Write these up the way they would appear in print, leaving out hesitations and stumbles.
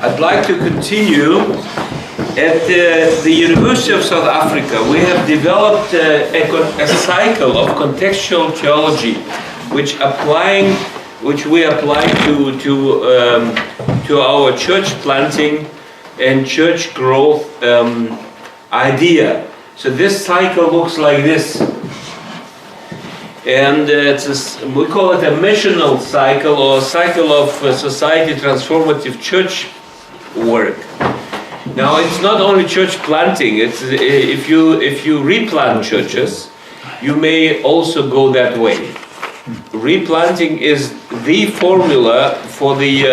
I'd like to continue. At the University of South Africa, we have developed a cycle of contextual theology, which we apply to our church planting and church growth idea. So this cycle looks like this. And we call it a missional cycle, or a cycle of society transformative church work. Now, it's not only church planting. It's if you replant churches, you may also go that way. Replanting is the formula for the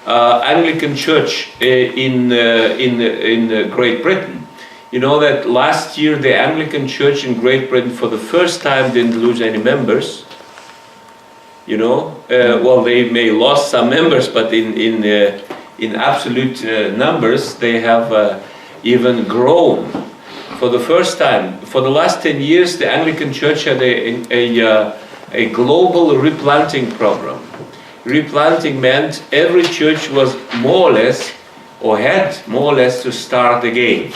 Anglican Church in Great Britain. You know that last year the Anglican Church in Great Britain for the first time didn't lose any members. You know, well, they may lost some members, but in absolute numbers they have even grown for the first time. For the last 10 years, the Anglican Church had a global replanting program. Replanting meant every church was more or less, or had more or less, to start again,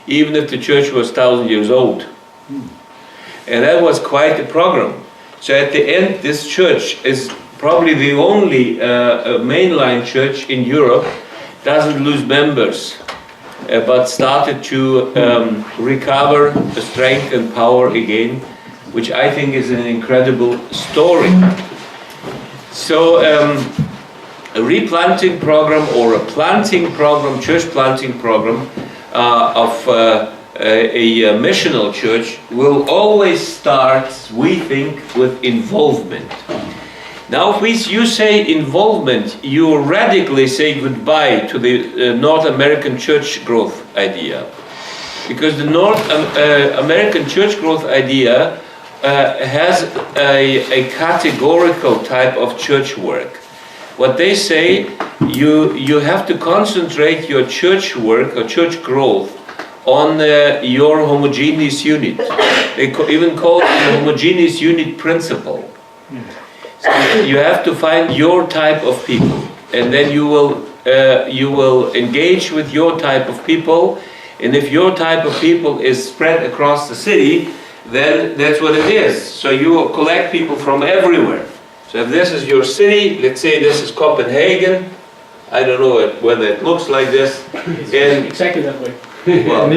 even if the church was 1,000 years old. And that was quite a program. So at the end, this church is probably the only mainline church in Europe doesn't lose members, but started to recover the strength and power again, which I think is an incredible story. So a replanting program, or a planting program, church planting program of a missional church will always start, we think, with involvement. Now, if you say involvement, you radically say goodbye to the North American church growth idea. Because the North American church growth idea has a categorical type of church work. What they say, you have to concentrate your church work or church growth on your homogeneous unit. They even call it the homogeneous unit principle. So you have to find your type of people, and then you will engage with your type of people. And if your type of people is spread across the city, then that's what it is. So you will collect people from everywhere. So if this is your city, let's say this is Copenhagen. I don't know whether it looks like this. It's exactly that way. Well,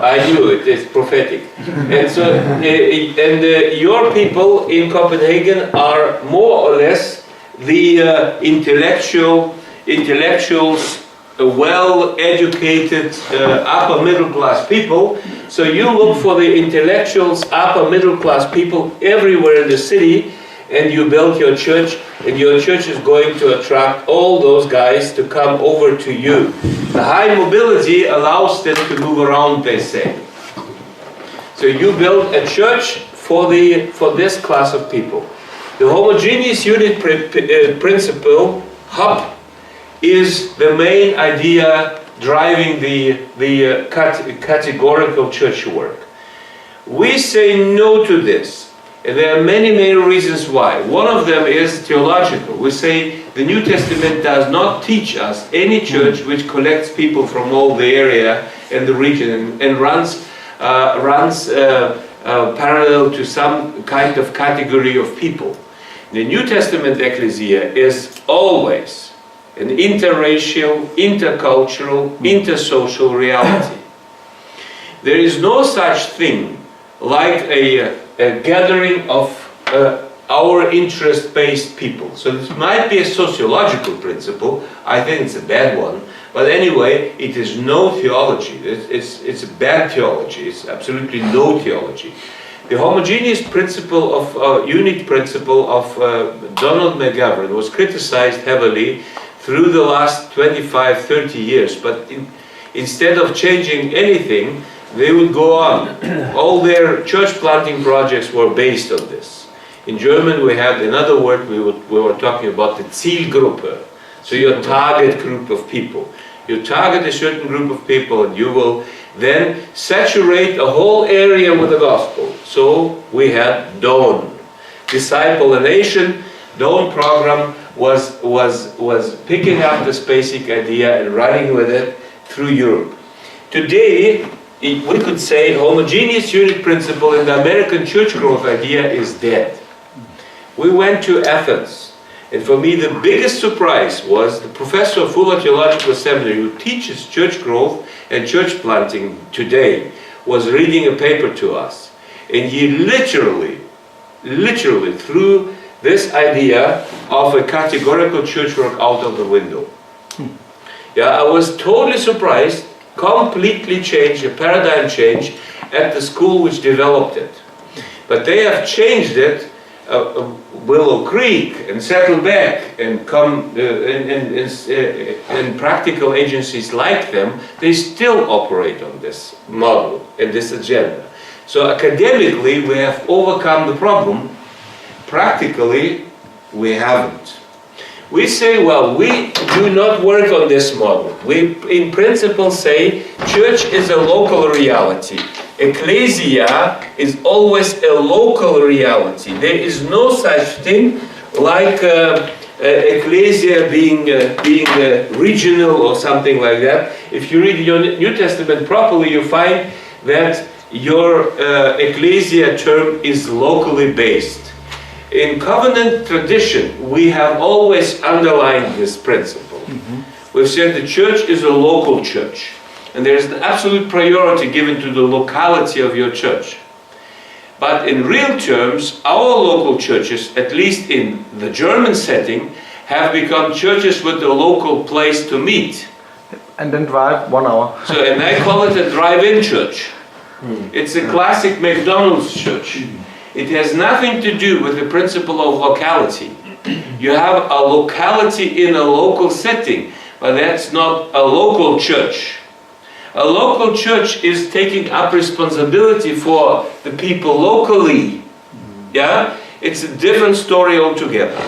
I knew it. It's prophetic. And so, your people in Copenhagen are more or less the intellectuals, well-educated, upper middle class people. So you look for the intellectuals, upper middle class people everywhere in the city, and you build your church, and your church is going to attract all those guys to come over to you. The high mobility allows them to move around, they say. So you build a church for this class of people. The homogeneous unit principle, HUP, is the main idea driving the categorical church work. We say no to this. And there are many, many reasons why. One of them is theological. We say the New Testament does not teach us any church which collects people from all the area and the region and runs parallel to some kind of category of people. The New Testament ecclesia is always an interracial, intercultural, intersocial reality. There is no such thing like a gathering of our interest-based people. So this might be a sociological principle. I think it's a bad one. But anyway, it is no theology. It's a bad theology. It's absolutely no theology. The homogeneous principle of unit principle of Donald McGovern was criticized heavily through the last 25, 30 years. But instead of changing anything, they would go on. All their church planting projects were based on this. In German, we had another word, we were talking about the Zielgruppe. So your target group of people. You target a certain group of people, and you will then saturate a whole area with the gospel. So we had DAWN, Disciple a Nation, DAWN program was picking up this basic idea and running with it through Europe. Today, we could say homogeneous unit principle in the American church growth idea is dead. We went to Athens, and for me the biggest surprise was the professor of Fuller Theological Seminary who teaches church growth and church planting today was reading a paper to us, and he literally threw this idea of a categorical church work out of the window. Yeah, I was totally surprised, completely changed, a paradigm change at the school which developed it. But they have changed it, Willow Creek and Saddleback and practical agencies like them, they still operate on this model and this agenda. So academically we have overcome the problem, practically we haven't. We say, well, we do not work on this model. We, in principle, say church is a local reality. Ecclesia is always a local reality. There is no such thing like ecclesia being regional or something like that. If you read your New Testament properly, you find that your ecclesia term is locally based. In covenant tradition, we have always underlined this principle. We've said the church is a local church, and there is an absolute priority given to the locality of your church. But in real terms, our local churches, at least in the German setting, have become churches with a local place to meet. And then drive 1 hour. So, and I call it a drive-in church. It's a classic McDonald's church. It has nothing to do with the principle of locality. You have a locality in a local setting, but that's not a local church. A local church is taking up responsibility for the people locally. Yeah? It's a different story altogether.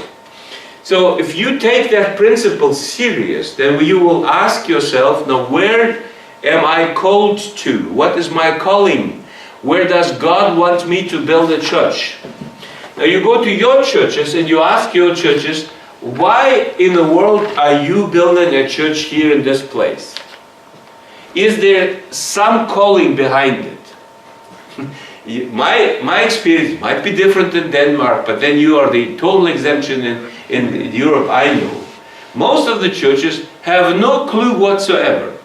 So if you take that principle serious, then you will ask yourself, now where am I called to? What is my calling? Where does God want me to build a church? Now you go to your churches and you ask your churches, why in the world are you building a church here in this place? Is there some calling behind it? My experience might be different in Denmark, but then you are the total exemption in Europe, I know. Most of the churches have no clue whatsoever.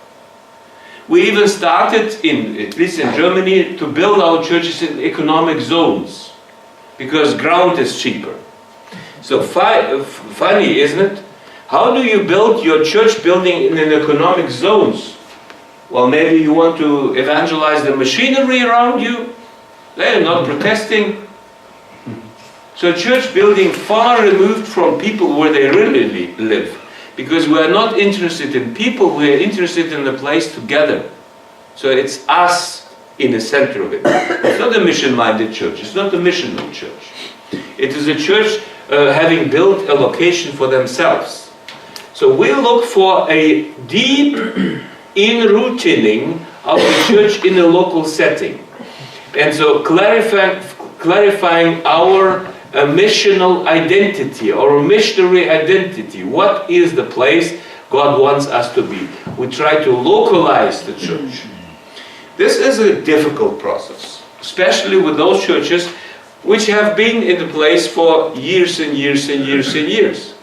We even started, at least in Germany, to build our churches in economic zones, because ground is cheaper. So funny, isn't it? How do you build your church building in an economic zones? Well, maybe you want to evangelize the machinery around you. They are not protesting. So church building far removed from people where they really live. Because we are not interested in people, we are interested in the place together. So it's us in the center of it. It's not a mission-minded church, it's not a missional church. It is a church having built a location for themselves. So we look for a deep in-routining of the church in a local setting. And so clarifying our a missional identity or a missionary identity. What is the place God wants us to be? We try to localize the church. This is a difficult process, especially with those churches which have been in the place for years and years and years and years.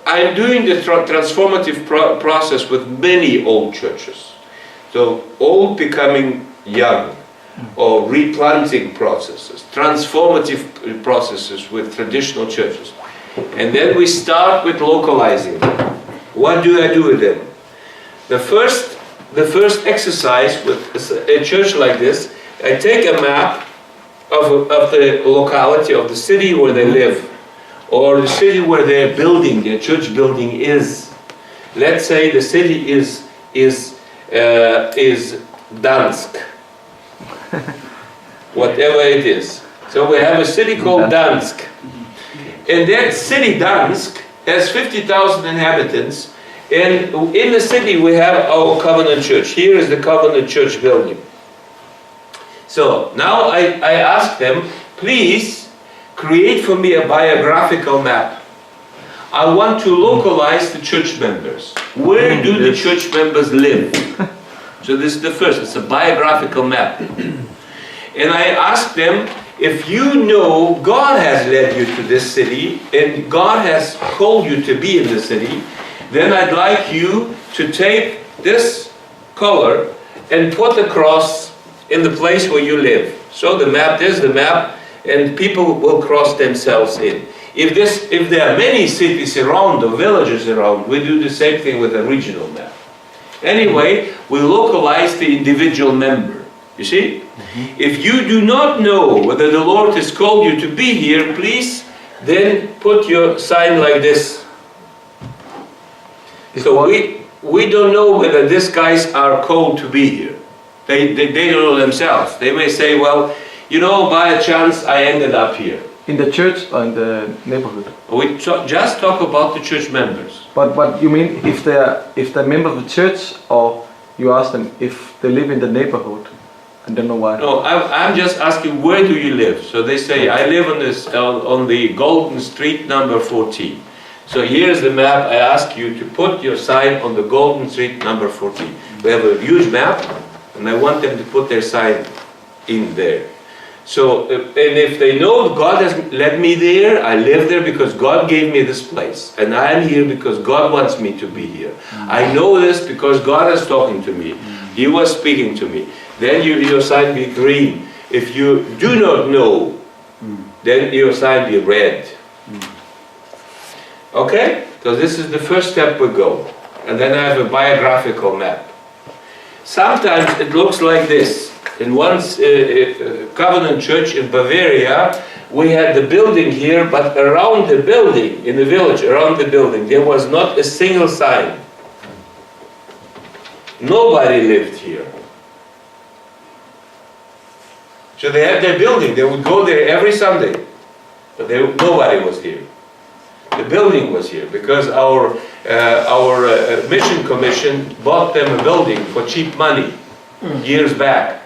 I'm doing the transformative process with many old churches. So old becoming young, or replanting processes, transformative processes with traditional churches. And then we start with localizing them. What do I do with them? The first exercise with a church like this, I take a map of the locality of the city where they live, or the city where their building, their church building is. Let's say the city is Dansk. Whatever it is. So we have a city called Dansk. And that city, Dansk, has 50,000 inhabitants. And in the city we have our covenant church. Here is the covenant church building. So now I ask them, please create for me a biographical map I want to localize the church members. Where do the church members live? So this is the first, it's a biographical map. And I ask them, if you know God has led you to this city and God has called you to be in the city, then I'd like you to take this color and put a cross in the place where you live. So the map, there's the map, and people will cross themselves in. If there are many cities around or villages around, we do the same thing with a regional map. Anyway, we localize the individual member. You see? If you do not know whether the Lord has called you to be here, please then put your sign like this. So we don't know whether these guys are called to be here. They don't know themselves. They may say, well, you know, by a chance I ended up here. In the church or in the neighborhood? We just talk about the church members. But you mean if they're member of the church, or you ask them if they live in the neighborhood? I don't know why. No, I'm just asking, where do you live? So they say, I live on the Golden Street number 14. So here's the map. I ask you to put your sign on the Golden Street number 14. We have a huge map, and I want them to put their sign in there. So, and if they know God has led me there, I live there because God gave me this place. And I am here because God wants me to be here. I know this because God is talking to me. He was speaking to me. Then your sign be green. If you do not know, then your sign be red. Okay? So this is the first step we go. And then I have a biographical map. Sometimes it looks like this. In one Covenant church in Bavaria, we had the building here, but around the building, in the village, around the building, there was not a single sign. Nobody lived here. So they had their building. They would go there every Sunday, but nobody was here. The building was here because our mission commission bought them a building for cheap money years back.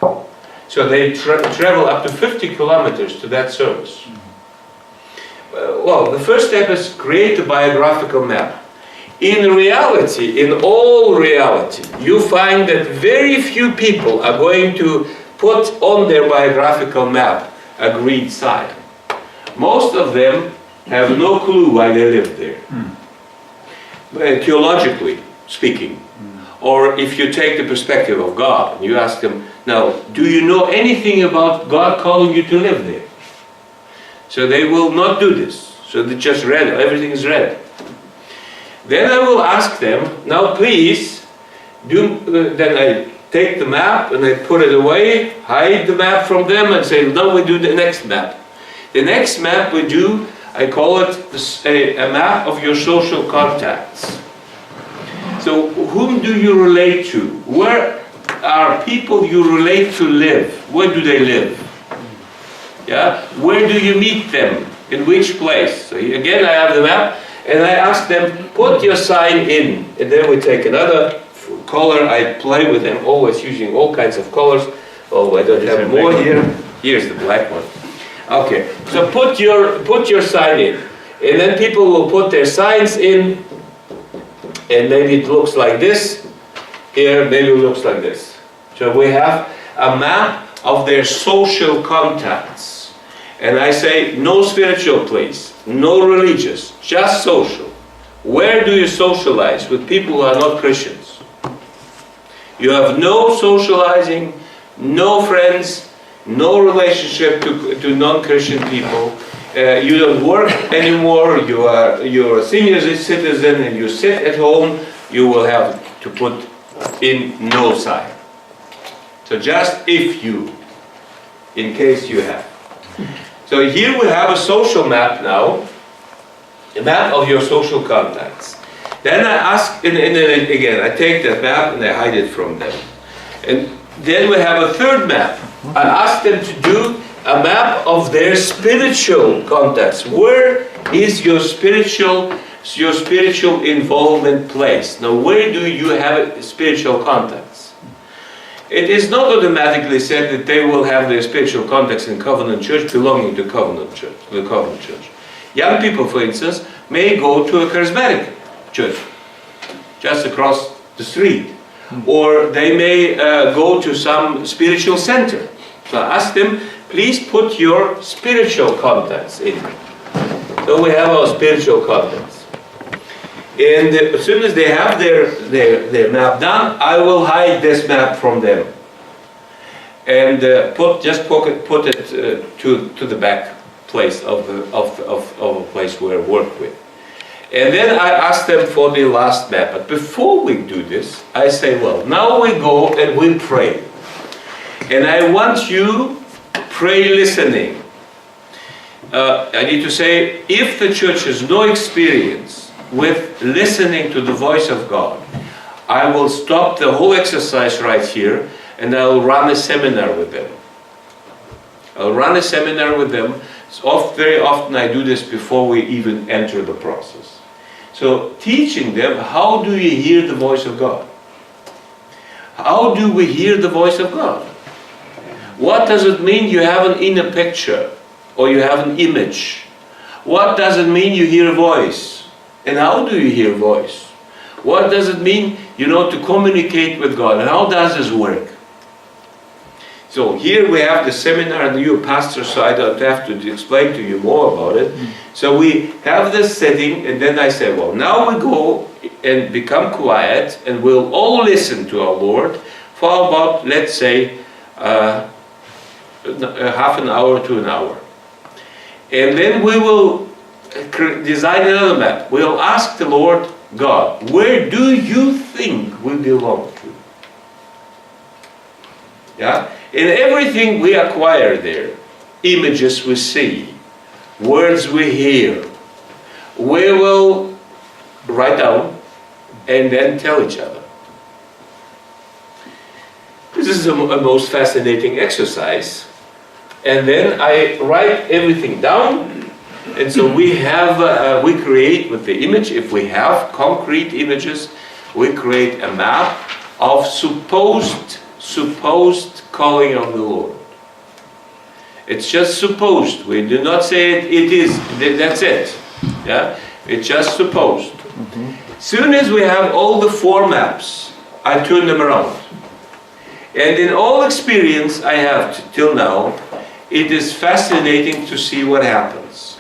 So they travel up to 50 kilometers to that service. Well, the first step is create a biographical map. In reality, in all reality, you find that very few people are going to put on their biographical map a green sign. Most of them have no clue why they live there, theologically speaking. Or if you take the perspective of God, and you ask them, now, do you know anything about God calling you to live there? So they will not do this. So they just read, everything is read. Then I will ask them, now please, then I take the map and I put it away, hide the map from them and say, now we do the next map. The next map we do, I call it a map of your social contacts. So whom do you relate to? Where are people you relate to live? Where do they live? Yeah? Where do you meet them? In which place? So again I have the map and I ask them, put your sign in. And then we take another color. I play with them, always using all kinds of colors. Oh, I don't have more here. Here's the black one. Okay, so put your sign in. And then people will put their signs in. And maybe it looks like this. Here, maybe it looks like this. So we have a map of their social contacts. And I say, no spiritual, please. No religious, just social. Where do you socialize with people who are not Christians? You have no socializing, no friends, no relationship to non-Christian people. You don't work anymore, you're a senior citizen and you sit at home, you will have to put in no sign. So just if you, in case you have. So here we have a social map now, a map of your social contacts. Then I ask, and again, I take that map and I hide it from them. And then we have a third map. I ask them to do a map of their spiritual contacts. Where is your spiritual involvement placed? Now, where do you have spiritual contacts? It is not automatically said that they will have their spiritual contacts in Covenant Church belonging to the Covenant Church. Young people, for instance, may go to a charismatic church just across the street. Or they may go to some spiritual center. So I ask them, please put your spiritual contacts in. So we have our spiritual contacts. And as soon as they have their map done, I will hide this map from them. And put it to the back place of a place where I work with. And then I ask them for the last map. But before we do this, I say, well, now we go and we pray. And I want you pray listening. I need to say, if the church has no experience with listening to the voice of God, I will stop the whole exercise right here and I'll run a seminar with them. I'll run a seminar with them. Very often I do this before we even enter the process. So teaching them, how do you hear the voice of God? How do we hear the voice of God? What does it mean you have an inner picture or you have an image? What does it mean you hear a voice? And how do you hear a voice? What does it mean, to communicate with God? And how does this work? So here we have the seminar, and you're a pastor, so I don't have to explain to you more about it. So we have this setting, and then I say, well, now we go and become quiet, and we'll all listen to our Lord for about, let's say, half an hour to an hour. And then we will design another map. We'll ask the Lord God, where do you think we belong to? Yeah? In everything we acquire there, images we see, words we hear, we will write down and then tell each other. This is a most fascinating exercise. And then I write everything down, and so we create with the image, if we have concrete images, we create a map of supposed calling of the Lord. It's just supposed. We do not say it is. That's it. Yeah, it's just supposed. Soon as we have all the 4 maps, I turn them around. And in all experience I have till now, it is fascinating to see what happens.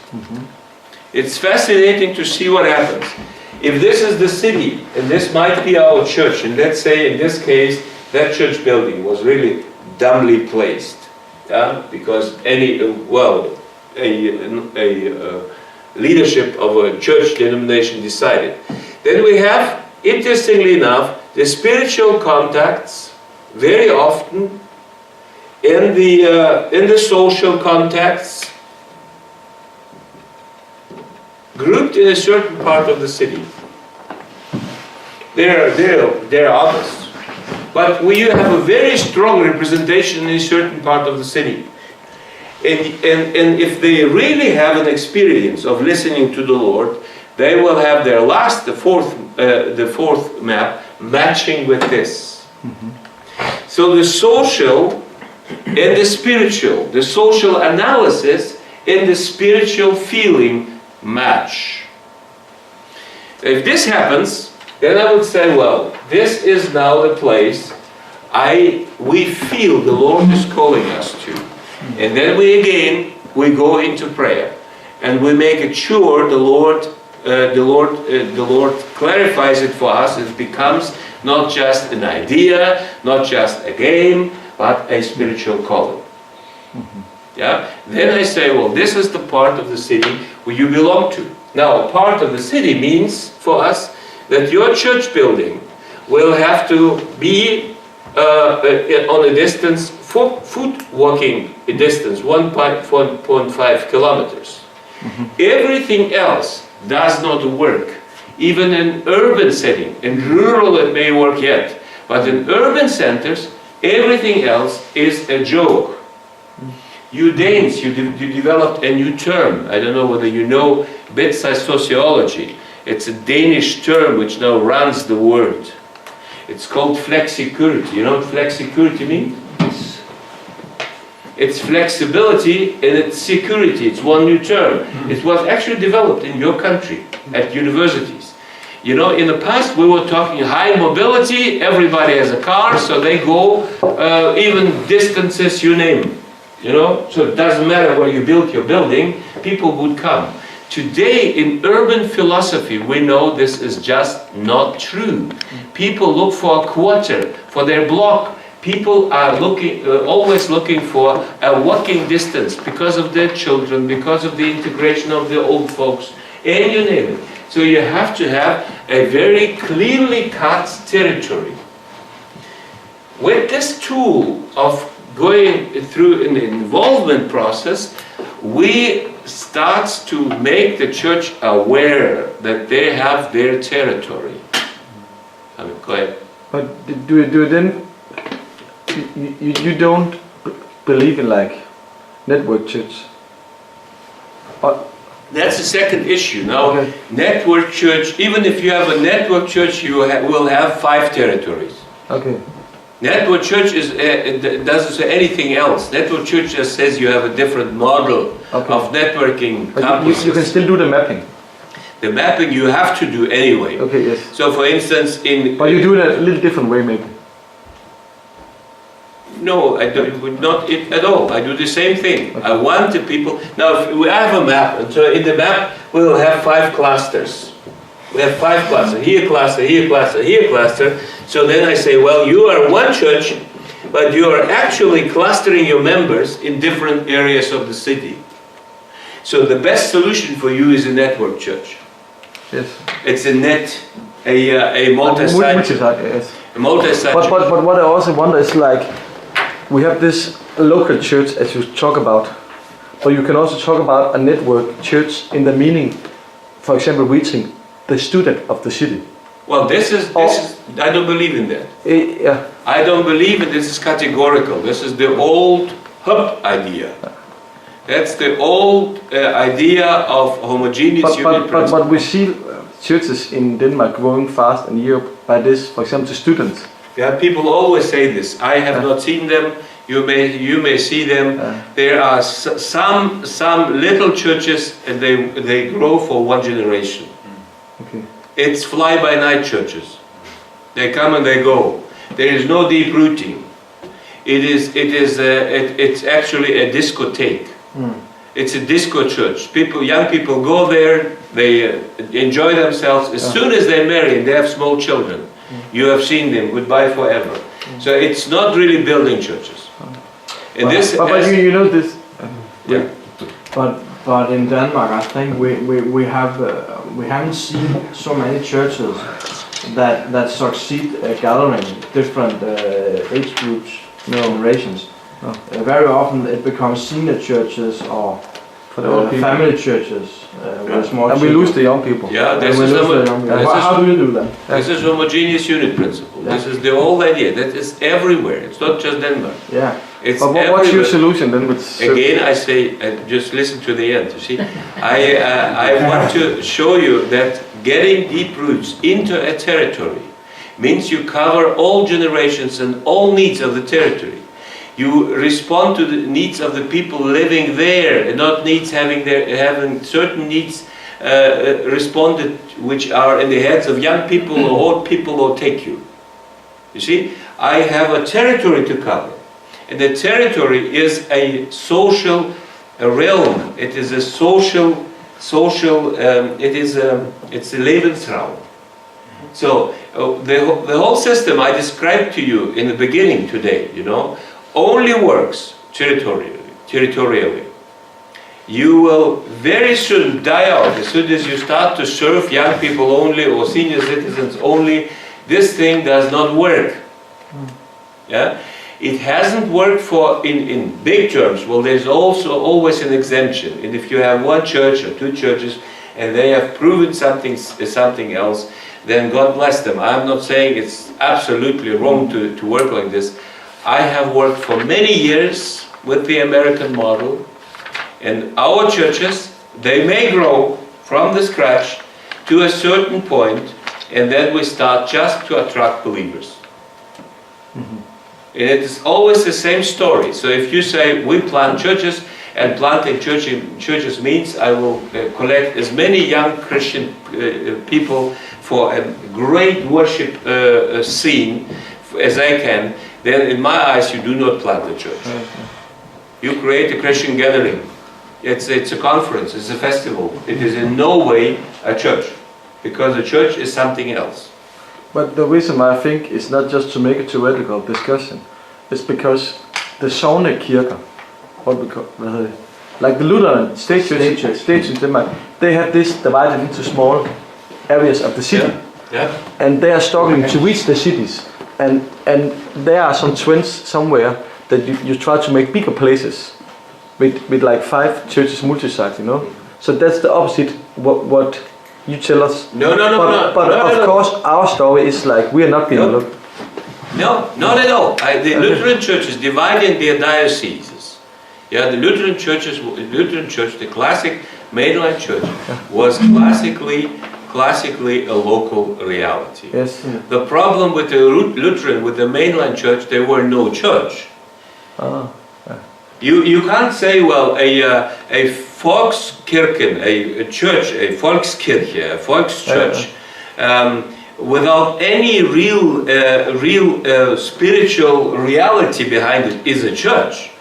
It's fascinating to see what happens. If this is the city, and this might be our church, and let's say in this case, that church building was really dumbly placed, because a leadership of a church denomination decided. Then we have, interestingly enough, the spiritual contacts very often in the social contacts grouped in a certain part of the city. They're others. But you have a very strong representation in a certain part of the city. And if they really have an experience of listening to the Lord, they will have their the fourth map matching with this. So the social and the spiritual, the social analysis and the spiritual feeling match. If this happens, then I would say, well, this is now the place we feel the Lord is calling us to. And then we go into prayer. And we make it sure the Lord clarifies it for us. It becomes not just an idea, not just a game, but a spiritual calling. Yeah? Then I say, well, this is the part of the city where you belong to. Now, part of the city means for us that your church building will have to be on a distance, foot walking distance, 1.5 kilometers. Everything else does not work. Even in urban setting, in rural it may work yet, but in urban centers, everything else is a joke. You Danes, you developed a new term. I don't know whether you know bedside sociology. It's a Danish term which now runs the world. It's called flexicurity. You know what flexicurity means? it's flexibility, and it's security. It's one new term. It was actually developed in your country at universities. You know, in the past we were talking high mobility, everybody has a car, so they go even distances, you name it. You know, so it doesn't matter where you build your building, people would come. Today in urban philosophy we know this is just not true. People look for a quarter, for their block. People are always looking for a walking distance because of their children, because of the integration of the old folks, and you name it. So you have to have a very clearly cut territory. With this tool of going through an involvement process, we start to make the church aware that they have their territory. I mean, go ahead. But do you then, you don't believe in like network church? That's the second issue. Now, Okay. network church, even if you have a network church, you will have 5 territories. Okay. Network church doesn't say anything else. Network church just says you have a different model of networking But campuses. you can still do the mapping. The mapping you have to do anyway. Okay, yes. So for instance, But you do it a little different way maybe. No, I don't, not it at all. I do the same thing. I want the people. Now, if we have a map, and so in the map we will have 5 clusters. We have 5 clusters. Here cluster, here cluster, here cluster. So then I say, well, you are one church, but you are actually clustering your members in different areas of the city. So the best solution for you is a network church. Yes. It's a multi-site. Yes. A multi-site. But what I also wonder is like, we have this local church as you talk about, but you can also talk about a network church in the meaning, for example, reaching the student of the city. Well, this is I don't believe in that. Yeah. I don't believe it. This is categorical. This is the old hub idea. That's the old idea of homogeneous unit principle. But we see churches in Denmark growing fast in Europe by this, for example, to students. Yeah, people always say this. I have not seen them. You may see them. There are some little churches, and they grow for one generation. Okay. It's fly-by-night churches. They come and they go. There is no deep rooting. It's actually a discotheque. It's a disco church. Young people go there. They enjoy themselves. As soon as they marry and they have small children, you have seen them. Goodbye forever. So it's not really building churches. And But you know this. Yeah. But in Denmark, I think we haven't seen so many churches that succeed gathering different age groups, generations. No. Very often it becomes senior churches or family churches with small and we lose the young people. Yeah, how do you do that? This is homogeneous unit principle. Yeah. This is the old idea. That is everywhere. It's not just Denmark. Yeah. It's But what's your solution then with Again, I say, just listen to the end. You see, I want to show you that getting deep roots into a territory means you cover all generations and all needs of the territory. You respond to the needs of the people living there, and not needs having certain needs responded, which are in the heads of young people or old people or take you. You see, I have a territory to cover, and the territory is a social realm. It is a it's a Lebensraum. So the whole system I described to you in the beginning today, only works territorially. You will very soon die out as soon as you start to serve young people only or senior citizens only. This thing does not work. Yeah, it hasn't worked in big terms. Well, there's also always an exemption, and if you have one church or two churches and they have proven something else, then God bless them. I'm not saying it's absolutely wrong to work like this. I have worked for many years with the American model, and our churches, they may grow from the scratch to a certain point, and then we start just to attract believers. And it is always the same story. So if you say we plant churches, and planting churches means I will collect as many young Christian people for a great worship scene as I can, then in my eyes you do not plant the church. You create a Christian gathering. It's a conference, it's a festival. It is in no way a church, because a church is something else. But the reason why I think it's not just to make a theoretical discussion, it's because the Sognekirker, what we call, like the Lutheran state churches in Denmark, they have this divided into small areas of the city, and they are struggling to reach the cities, and there are some trends somewhere that you try to make bigger places with like 5 churches multi-site, you know. So that's the opposite what you tell us. No. But of course our story is like we are not being looked. No, not at all. The Lutheran churches dividing their dioceses. Yeah, the Lutheran Church, the classic mainline church, was classically a local reality. Yes. The problem with the Lutheran, with the mainline church, there were no church. You can't say, well, a Volkskirchen, a church, a Volkskirche, a Volkschurch, without any real spiritual reality behind it is a church.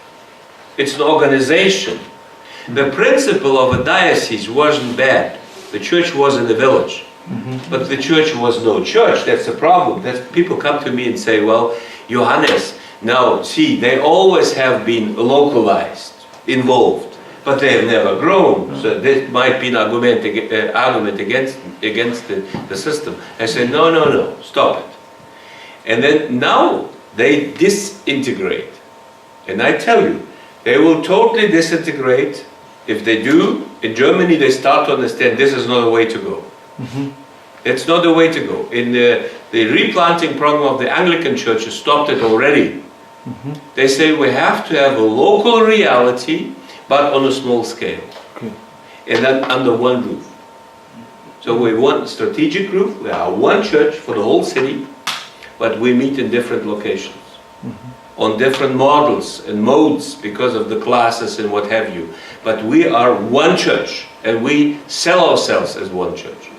It's an organization. The principle of a diocese wasn't bad. The church was in the village. But the church was no church. That's the problem. People come to me and say, well, Johannes, now see, they always have been localized, involved, but they have never grown. So this might be an argument against the system. I say, no, stop it. And then now they disintegrate. And I tell you, they will totally disintegrate. If they do, in Germany they start to understand this is not the way to go. It's not the way to go. In the replanting program of the Anglican churches stopped it already. They say we have to have a local reality, but on a small scale. And then under one roof. So we want a strategic roof, we are one church for the whole city, but we meet in different locations. On different models and modes because of the classes and what have you. But we are one church, and we sell ourselves as one church.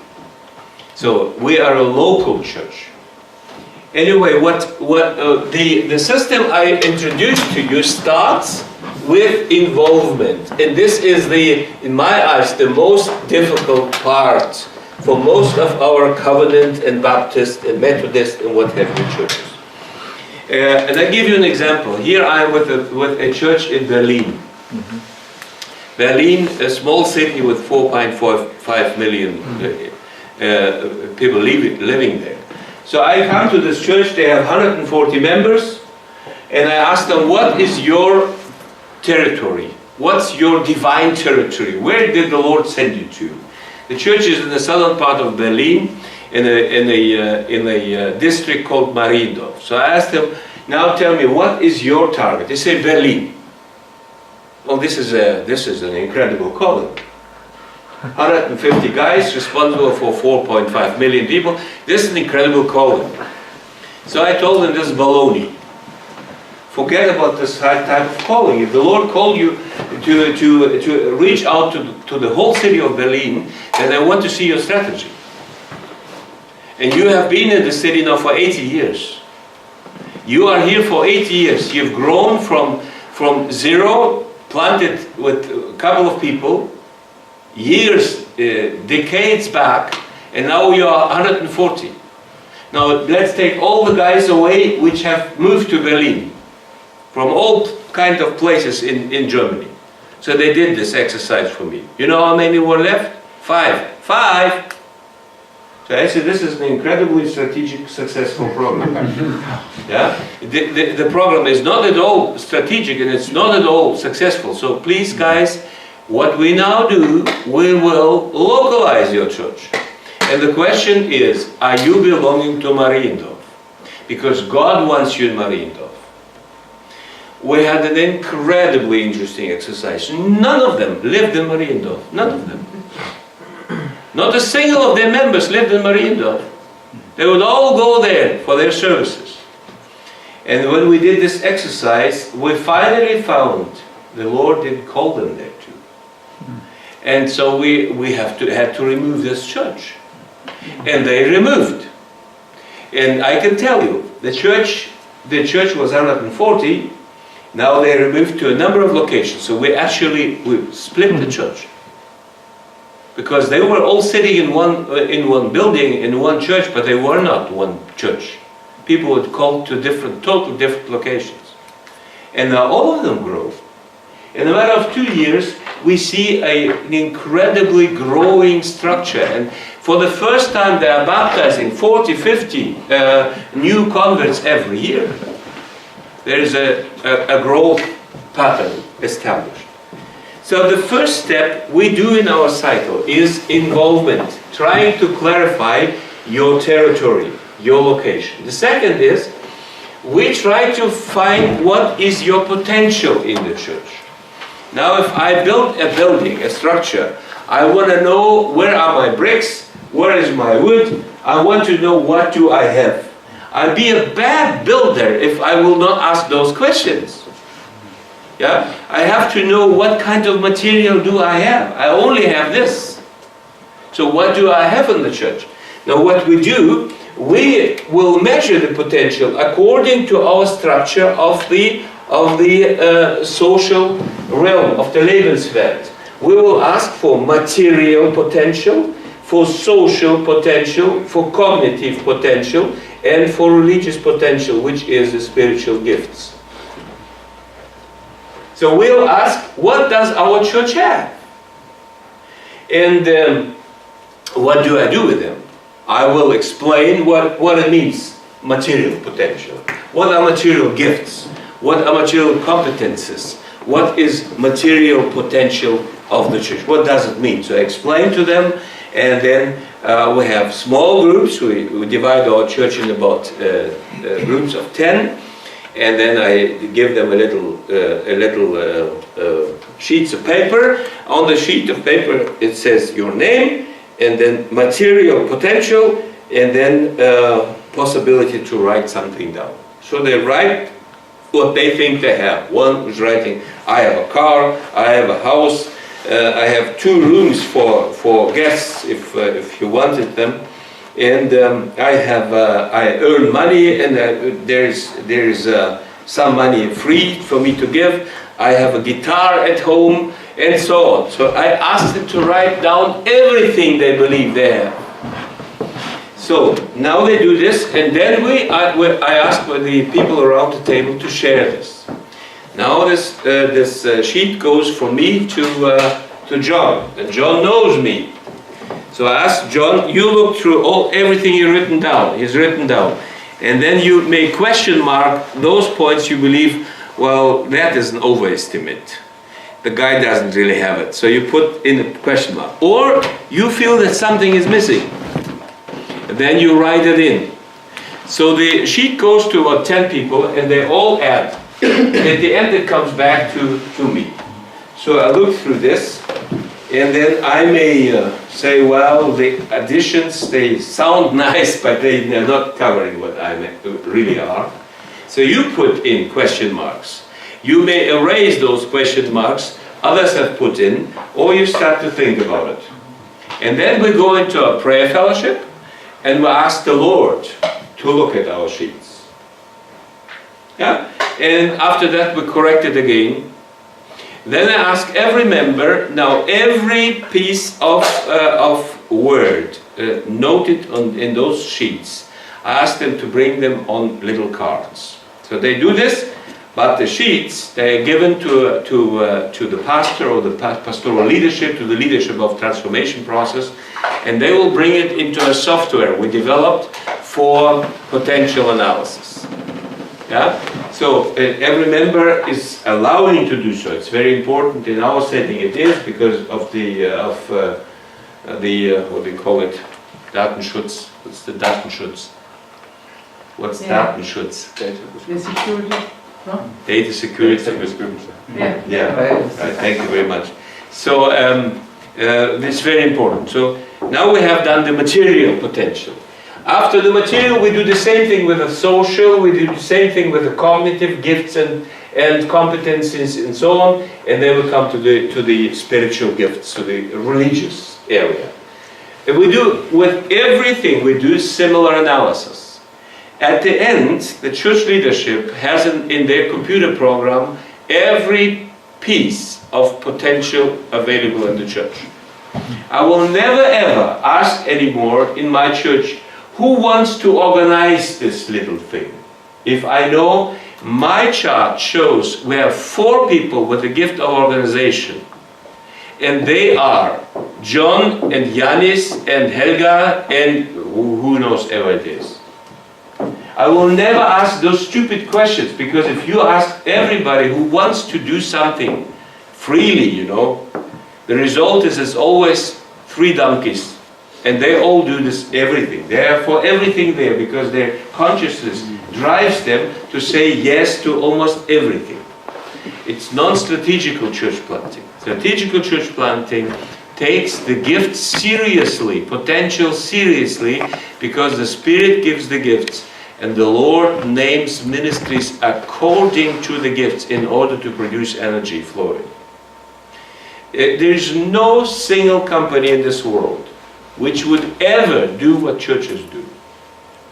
So we are a local church. Anyway, the system I introduced to you starts with involvement, and this is in my eyes, the most difficult part for most of our Covenant and Baptist and Methodist and what have you churches. And I give you an example. Here I am with a church in Berlin. Berlin, a small city with 4.5 million people living there. So I come to this church, they have 140 members, and I ask them, what is your territory? What's your divine territory? Where did the Lord send you to? The church is in the southern part of Berlin, in a district called Mariendorf. So I asked them, now tell me, what is your target? They say Berlin. Well, this is an incredible calling. 150 guys responsible for 4.5 million people. This is an incredible calling. So I told them this is baloney. Forget about this type of calling. If the Lord called you to reach out to the whole city of Berlin, then I want to see your strategy. And you have been in the city now for 80 years. You are here for 80 years. You've grown from zero, planted with a couple of people, years, decades back, and now you are 140. Now let's take all the guys away which have moved to Berlin from all kinds of places in Germany. So they did this exercise for me. You know how many were left? 5. So I said, this is an incredibly strategic, successful program. Yeah? The program is not at all strategic and it's not at all successful. So please guys, what we now do, we will localize your church. And the question is, are you belonging to Mariendorf? Because God wants you in Mariendorf. We had an incredibly interesting exercise. None of them lived in Mariendorf. None of them. Not a single of their members lived in Mariendorf. They would all go there for their services. And when we did this exercise, we finally found the Lord didn't call them there too. And so we had to remove this church. And they removed. And I can tell you, the church was 140. Now they removed to a number of locations. So we split the church. Because they were all sitting in one building, in one church, but they were not one church. People would call to totally different locations. And now all of them grow. In a matter of 2 years, we see an incredibly growing structure. And for the first time, they are baptizing 40, 50 new converts every year. There is a growth pattern established. So the first step we do in our cycle is involvement, trying to clarify your territory, your location. The second is we try to find what is your potential in the church. Now if I build a building, a structure, I want to know where are my bricks, where is my wood, I want to know what do I have. I'll be a bad builder if I will not ask those questions. Yeah? I have to know what kind of material do I have. I only have this. So what do I have in the church? Now what we do, we will measure the potential according to our structure of the social realm, of the Lebenswelt. We will ask for material potential, for social potential, for cognitive potential, and for religious potential, which is the spiritual gifts. So we'll ask, what does our church have? And what do I do with them? I will explain what it means, material potential. What are material gifts? What are material competences? What is material potential of the church? What does it mean? So I explain to them, and then we have small groups. We divide our church in about groups of 10. And then I give them a little sheets of paper. On the sheet of paper it says your name, and then material potential, and then possibility to write something down. So they write what they think they have. One is writing, I have a car, I have a house, I have 2 rooms for guests if you wanted them. And I earn money, and there's some money free for me to give. I have a guitar at home, and so on. So I ask them to write down everything they believe they have. So now they do this, and then I ask for the people around the table to share this. Now this sheet goes from me to John, and John knows me. So I asked John, you look through everything he's written down, and then you may question mark those points you believe, well, that is an overestimate. The guy doesn't really have it. So you put in a question mark. Or you feel that something is missing. And then you write it in. So the sheet goes to about 10 people, and they all add. At the end it comes back to me. So I look through this, and then I may say, well, the additions, they sound nice, but they're not covering what I really are. So you put in question marks. You may erase those question marks others have put in, or you start to think about it. And then we go into a prayer fellowship, and we ask the Lord to look at our sheets. Yeah? And after that we correct it again. Then I ask every member, now every piece of word noted in those sheets, I ask them to bring them on little cards. So they do this, but the sheets, they are given to the pastor or the pastoral leadership, to the leadership of transformation process, and they will bring it into a software we developed for potential analysis. Yeah? So every member is allowing to do so. It's very important in our setting. It is because of the what do you call it? Datenschutz. What's the Datenschutz? What's Datenschutz? The security. No? Data security. Yeah. Thank you very much. So it's very important. So now we have done the material potential. After the material, we do the same thing with the social, we do the same thing with the cognitive gifts and competencies and so on, and then we come to the spiritual gifts, to the religious area. And we do, with everything, we do similar analysis. At the end, the church leadership has in their computer program every piece of potential available in the church. I will never ever ask anymore in my church, who wants to organize this little thing? If I know my chart shows we have 4 people with the gift of organization, and they are John and Janis and Helga and who knows ever it is. I will never ask those stupid questions, because if you ask everybody who wants to do something freely, you know, the result is always 3 donkeys. And they all do this everything. They are for everything there, because their consciousness drives them to say yes to almost everything. It's non-strategical church planting. Strategical church planting takes the gift seriously, potential seriously, because the Spirit gives the gifts, and the Lord names ministries according to the gifts in order to produce energy flowing. There is no single company in this world which would ever do what churches do.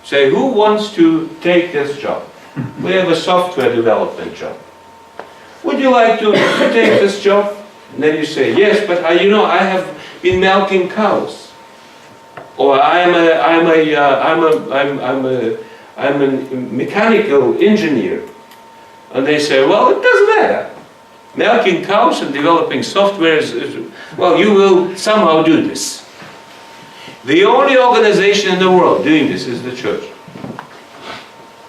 Say, who wants to take this job? We have a software development job. Would you like to take this job? And then you say, yes, but you know, I have been milking cows. Or I'm a mechanical engineer. And they say, well, it doesn't matter. Milking cows and developing software well, you will somehow do this. The only organization in the world doing this is the church.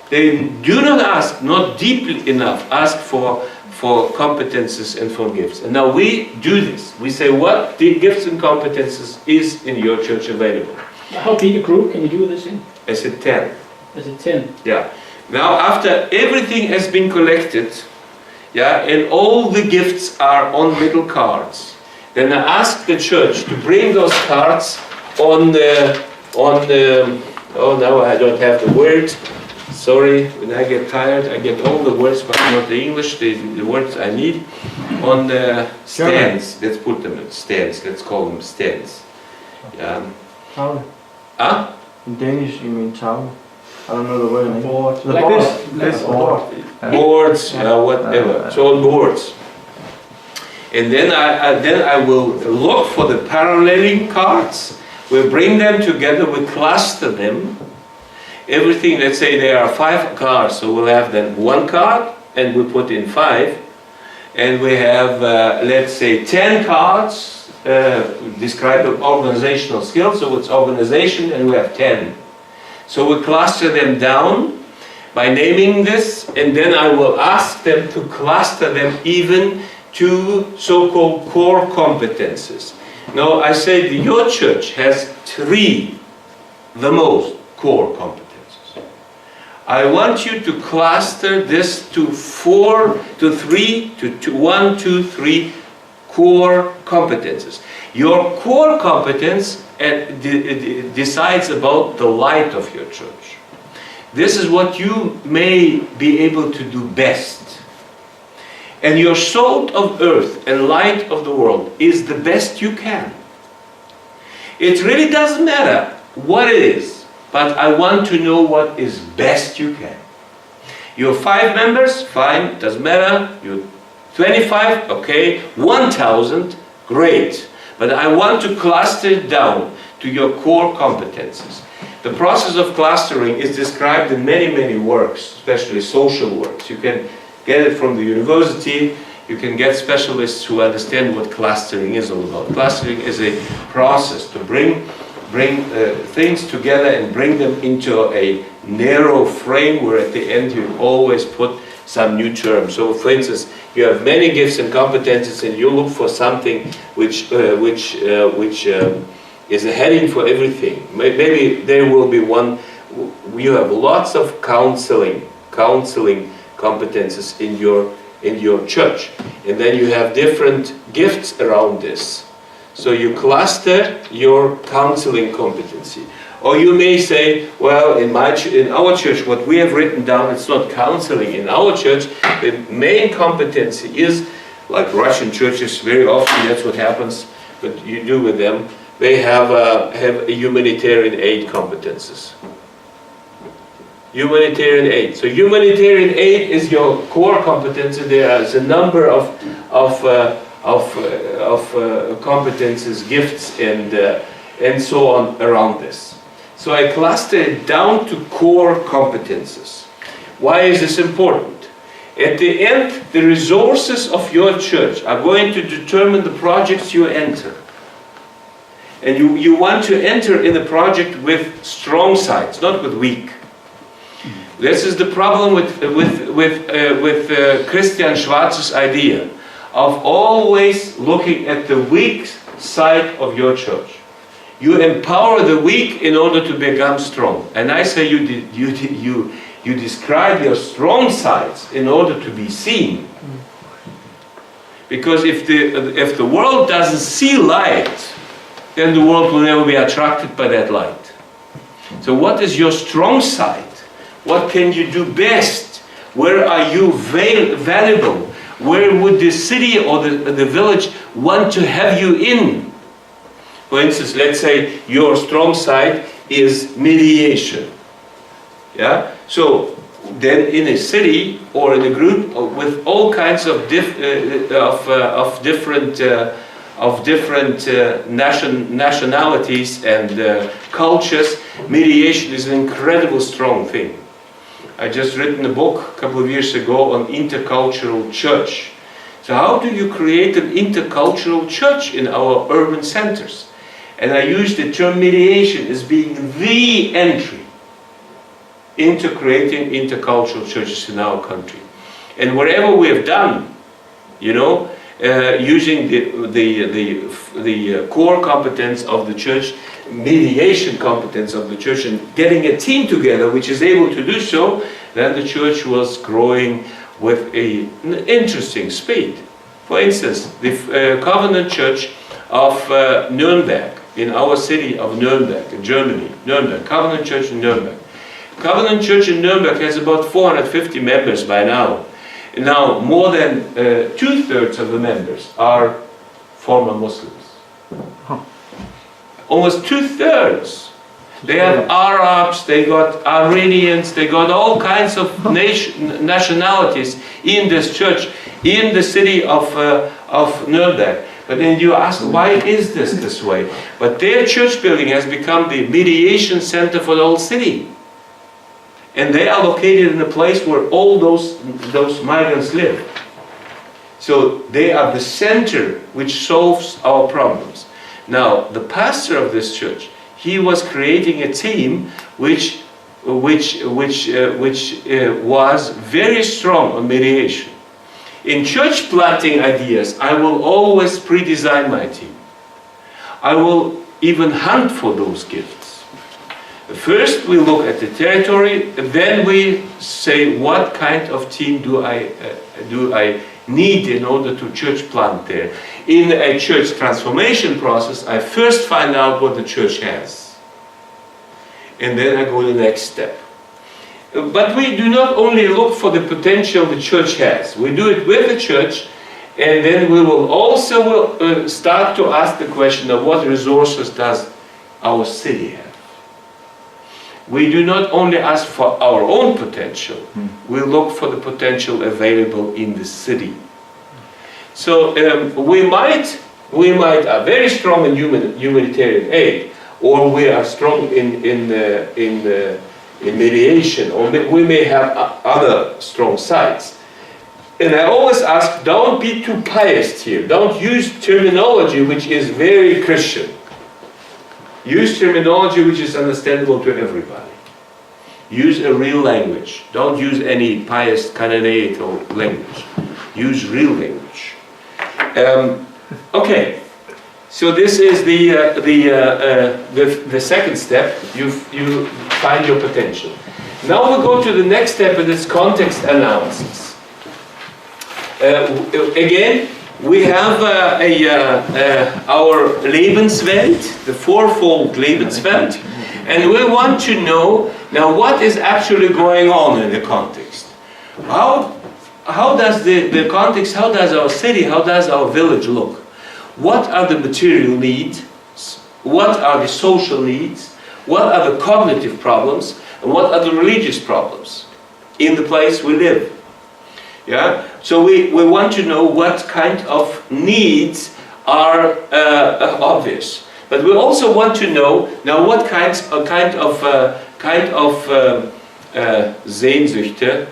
They do not ask, not deeply enough, ask for competences and for gifts. And now we do this. We say, what the gifts and competences is in your church available? How big a group can you do this in? I said 10. Is it 10? Yeah. Now after everything has been collected, yeah, and all the gifts are on little cards, then I ask the church to bring those cards on oh, now I don't have the word. Sorry, when I get tired, I get all the words, but not the English, the words I need. On the stands, let's put them in stands, let's call them stands. Yeah. Tavle. Huh? In Danish you mean tavle. I don't know the word in English. The Like board. this board. Boards, whatever. So on boards. And then I will look for the paralleling cards. We'll bring them together, we cluster them. Everything, let's say there are 5 cards, so we'll have then 1 card, and we put in 5. And we have, let's say, 10 cards describing organizational skills, so it's organization, and we have 10. So we cluster them down by naming this, and then I will ask them to cluster them even to so-called core competences. Now I say your church has 3, the most, core competences. I want you to cluster this to 1, 2, 3 core competences. Your core competence decides about the light of your church. This is what you may be able to do best. And your salt of earth and light of the world is the best you can. It really doesn't matter what it is, but I want to know what is best you can. You're 5 members, fine, doesn't matter. You're 25, okay. 1,000, great. But I want to cluster it down to your core competences. The process of clustering is described in many, many works, especially social works. You can get it from the university. You can get specialists who understand what clustering is all about. Clustering is a process to bring things together and bring them into a narrow frame where at the end you always put some new term. So for instance, you have many gifts and competences and you look for something which is a heading for everything. Maybe there will be one. You have lots of counseling competences in your church, and then you have different gifts around this. So you cluster your counseling competency. Or you may say, well, in our church, what we have written down, it's not counseling. In our church, the main competency is, like Russian churches, very often that's what happens, but you do with them, they have a humanitarian aid competences. Humanitarian aid. So humanitarian aid is your core competence. There is a number of competences, gifts, and so on around this. So I cluster it down to core competences. Why is this important? At the end, the resources of your church are going to determine the projects you enter. And you want to enter in a project with strong sides, not with weak. This is the problem with Christian Schwarz's idea of always looking at the weak side of your church. You empower the weak in order to become strong. And I say you describe your strong sides in order to be seen. Because if the world doesn't see light, then the world will never be attracted by that light. So what is your strong side? What can you do best? Where are you valuable? Where would the city or the village want to have you in? For instance, let's say your strong side is mediation. Yeah? So then in a city or in a group with all kinds of different nationalities and cultures, mediation is an incredible strong thing. I just written a book a couple of years ago on intercultural church. So how do you create an intercultural church in our urban centers? And I use the term mediation as being the entry into creating intercultural churches in our country. And whatever we have done, using the core competence of the church, mediation competence of the church, and getting a team together which is able to do so, then the church was growing with an interesting speed. For instance, the Covenant Church of Nuremberg, in our city of Nuremberg, in Germany, Nuremberg, Covenant Church in Nuremberg. Covenant Church in Nuremberg has about 450 members by now. Now, more than 2/3 of the members are former Muslims. Almost 2/3. They have Arabs, they got Armenians, they got all kinds of nationalities in this church, in the city of Nuremberg. But then you ask, why is this way? But their church building has become the mediation center for the whole city. And they are located in a place where all those migrants live. So they are the center which solves our problems. Now, the pastor of this church, he was creating a team which was very strong on mediation. In church planting ideas, I will always pre-design my team. I will even hunt for those gifts. First, we look at the territory, then we say, what kind of team do I need in order to church plant there? In a church transformation process, I first find out what the church has. And then I go to the next step. But we do not only look for the potential the church has. We do it with the church, and then we will also start to ask the question of what resources does our city have. We do not only ask for our own potential, we look for the potential available in the city. So we might are very strong in humanitarian aid, or we are strong in mediation, or we may have other strong sides. And I always ask, don't be too biased here. Don't use terminology which is very Christian. Use terminology which is understandable to everybody. Use a real language. Don't use any pious Canaanite language. Use real language. Okay. So this is the second step. You find your potential. Now we go to the next step, and it's context analysis. Again, we have our Lebenswelt, the fourfold Lebenswelt, And we want to know now what is actually going on in the context. How does the context, how does our city, how does our village look? What are the material needs? What are the social needs? What are the cognitive problems? And what are the religious problems in the place we live? Yeah? So we want to know what kind of needs are obvious. But we also want to know now what kind of Sehnsüchte.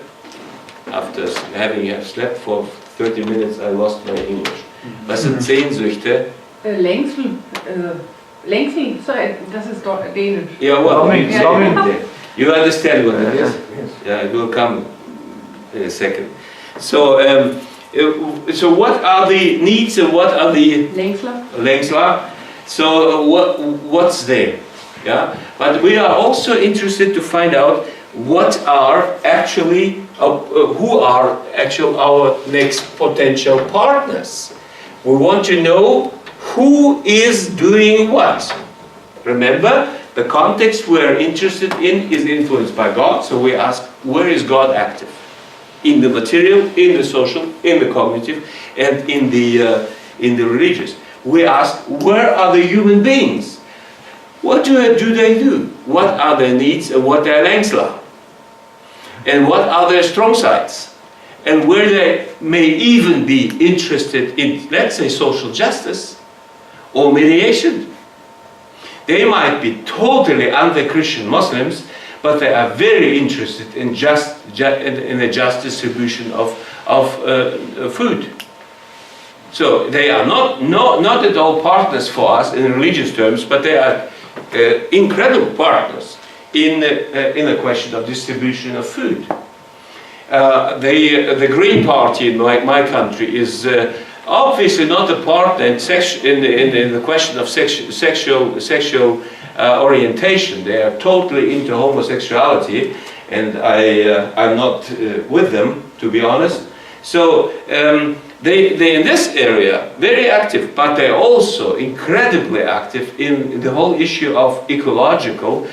After having slept for 30 minutes, I lost my English. Was sind Sehnsüchte? Længsel. Længsel, så das ist doch Dänisch. Yeah, well, Longing. you understand what that is? Yes. Yeah, it will come in a second. So, so what are the needs and what are the Längsler? So what's there? Yeah, but we are also interested to find out what are actually who are actually our next potential partners. We want to know who is doing what. Remember, the context we are interested in is influenced by God, so we ask, where is God active? In the material, in the social, in the cognitive, and in the religious. We ask, where are the human beings? What do they do? What are their needs and what their Längsler? And what are their strong sides? And where they may even be interested in, let's say, social justice or mediation. They might be totally anti-Christian Muslims, but they are very interested in in a just distribution of food. So they are not at all partners for us in religious terms, but they are incredible partners in the question of distribution of food. The Green Party in my country is obviously not a partner in the question of sexual orientation. They are totally into homosexuality, and I'm not with them, to be honest. So they in this area very active, but they're also incredibly active in the whole issue of ecological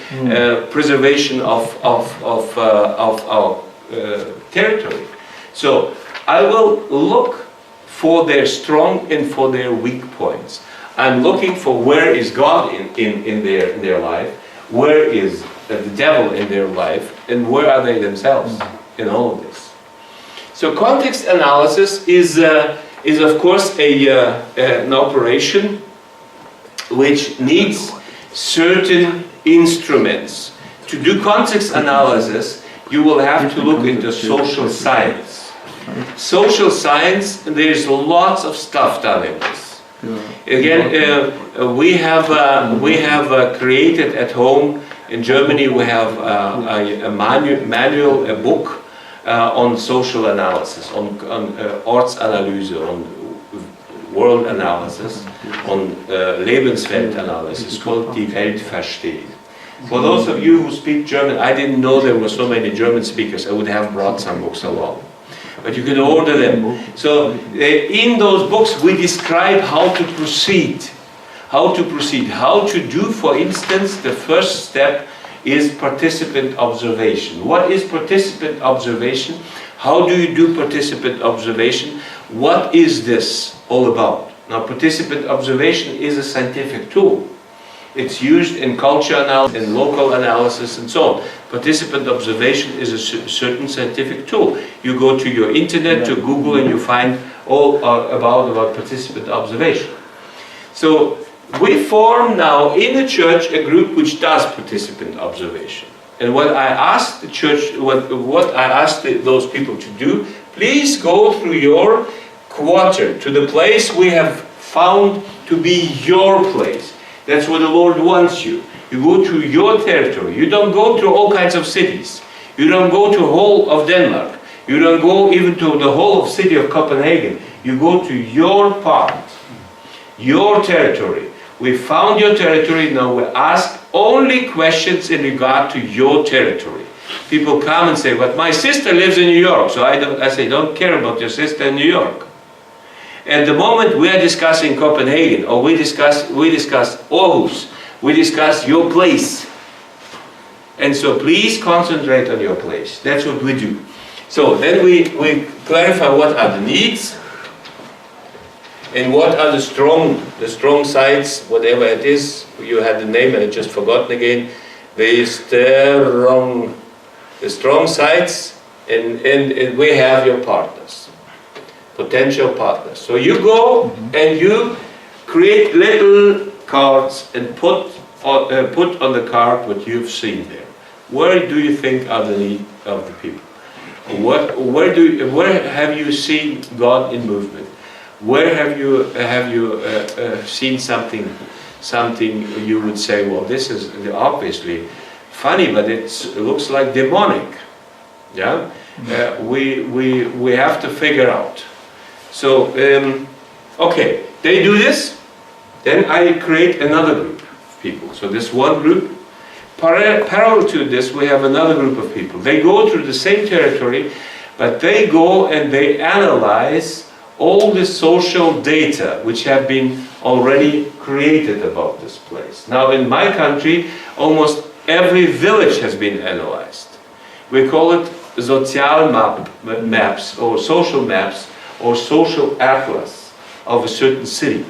preservation of our territory. So I will look for their strong and for their weak points. I'm looking for where is God in their life, where is the devil in their life, and where are they themselves in all of this. So context analysis is of course an operation which needs certain instruments. To do context analysis, you will have to look into social science. Social science, there's lots of stuff done in this. Again, we have created at home in Germany. We have a manual, a book on social analysis, on Ortsanalyse, on world analysis, on Lebenswelt analysis, called Die Welt verstehen. For those of you who speak German, I didn't know there were so many German speakers. I would have brought some books along. But you can order them. So in those books we describe how to proceed. How to do, for instance, the first step is participant observation. What is participant observation? How do you do participant observation? What is this all about? Now, participant observation is a scientific tool. It's used in culture analysis, in local analysis, and so on. Participant observation is a certain scientific tool. You go to your internet, to Google, and you find all about participant observation. So we form now in the church a group which does participant observation. And what I asked the church, what I asked those people to do, please go through your quarter to the place we have found to be your place. That's where the Lord wants you. You go to your territory. You don't go to all kinds of cities. You don't go to the whole of Denmark. You don't go even to the whole of city of Copenhagen. You go to your part, your territory. We found your territory, now we ask only questions in regard to your territory. People come and say, but my sister lives in New York, so I say, don't care about your sister in New York. At the moment we are discussing Copenhagen, or we discuss Aarhus, we discuss your place. And so please concentrate on your place. That's what we do. So then we clarify what are the needs and what are the strong sides, whatever it is. You had the name and I just forgotten again. The strong sides, and we have your partners, potential partners. So you go and you create little cards and put on the card what you've seen there. Where do you think are the needs of the people? Where have you seen God in movement? Where have you seen something you would say, well, this is obviously funny, but it looks like demonic. Yeah, we have to figure out. So okay, they do this, then I create another group of people. So this one group. Parallel to this, we have another group of people. They go through the same territory, but they go and they analyze all the social data which have been already created about this place. Now in my country, almost every village has been analyzed. We call it social maps or social atlas of a certain city.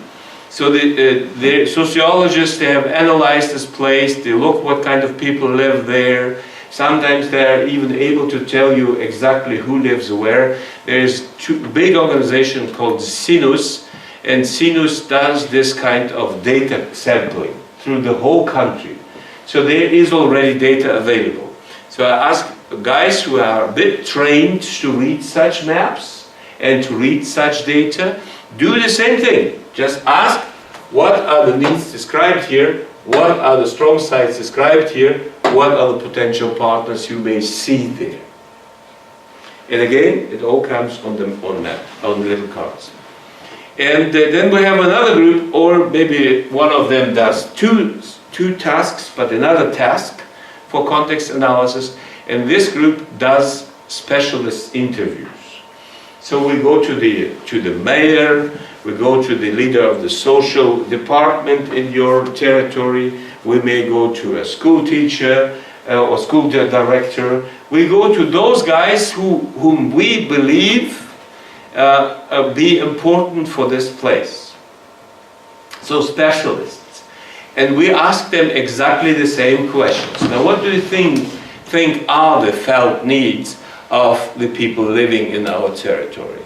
So the sociologists, they have analyzed this place, they look what kind of people live there. Sometimes they are even able to tell you exactly who lives where. There's a big organization called Sinus, and Sinus does this kind of data sampling through the whole country. So there is already data available. So I ask guys who are a bit trained to read such maps and to read such data, do the same thing. Just ask, what are the needs described here? What are the strong sides described here? What are the potential partners you may see there? And again, it all comes on map, on little cards. And then we have another group, or maybe one of them does two tasks, but another task for context analysis. And this group does specialist interviews. So we go to the mayor, we go to the leader of the social department in your territory, we may go to a school teacher or school director. We go to those guys whom we believe be important for this place. So specialists. And we ask them exactly the same questions. Now what do you think are the felt needs of the people living in our territory?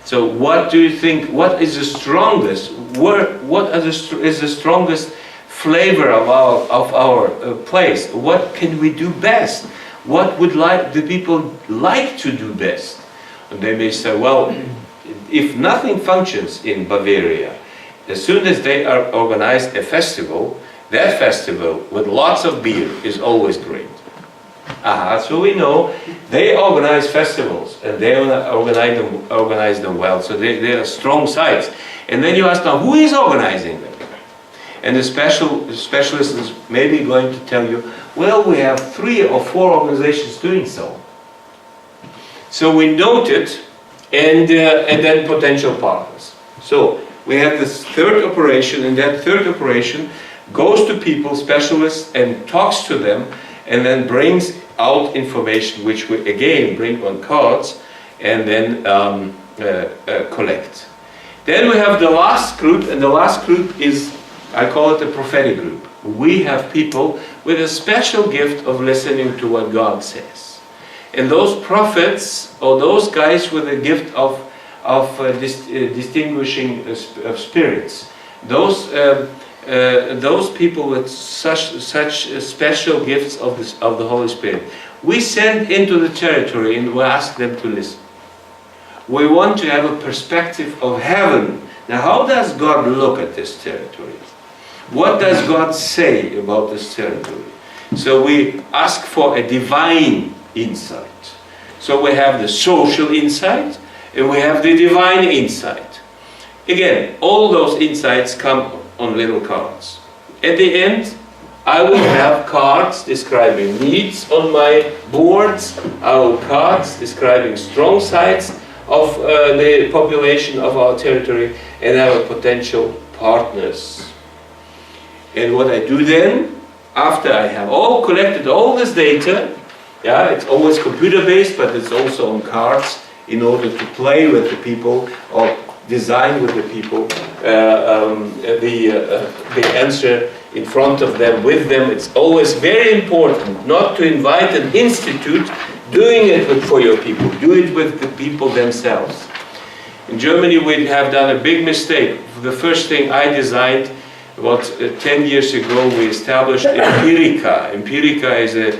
So what do you think, what is the strongest, is the strongest flavor of our place? What can we do best? What would the people like to do best? And they may say, well, if nothing functions in Bavaria, as soon as they are organized a festival, that festival with lots of beer is always great. So we know they organize festivals and they organize them well, so they are strong sides. And then you ask now, who is organizing them? And the specialist is maybe going to tell you, well, we have 3 or 4 organizations doing so. So we note it, and then potential partners. So we have this third operation, and that third operation goes to people, specialists, and talks to them, and then brings out information which we again bring on cards and then collect. Then we have the last group, and the last group is, I call it the prophetic group. We have people with a special gift of listening to what God says. And those prophets, or those guys with a gift of distinguishing spirits, those people with such special gifts of the Holy Spirit, we send into the territory and we ask them to listen. We want to have a perspective of heaven. Now, how does God look at this territory? What does God say about this territory? So we ask for a divine insight. So we have the social insight and we have the divine insight. Again, all those insights come on little cards. At the end, I will have cards describing needs on my boards. I will have cards describing strong sides of the population of our territory, and our potential partners. And what I do then, after I have all collected all this data, yeah, it's always computer-based, but it's also on cards in order to play with the people or design with the people the answer in front of them, with them. It's always very important not to invite an institute doing it for your people. Do it with the people themselves. In Germany, we have done a big mistake. The first thing I designed, about 10 years ago, we established Empirica. Empirica is a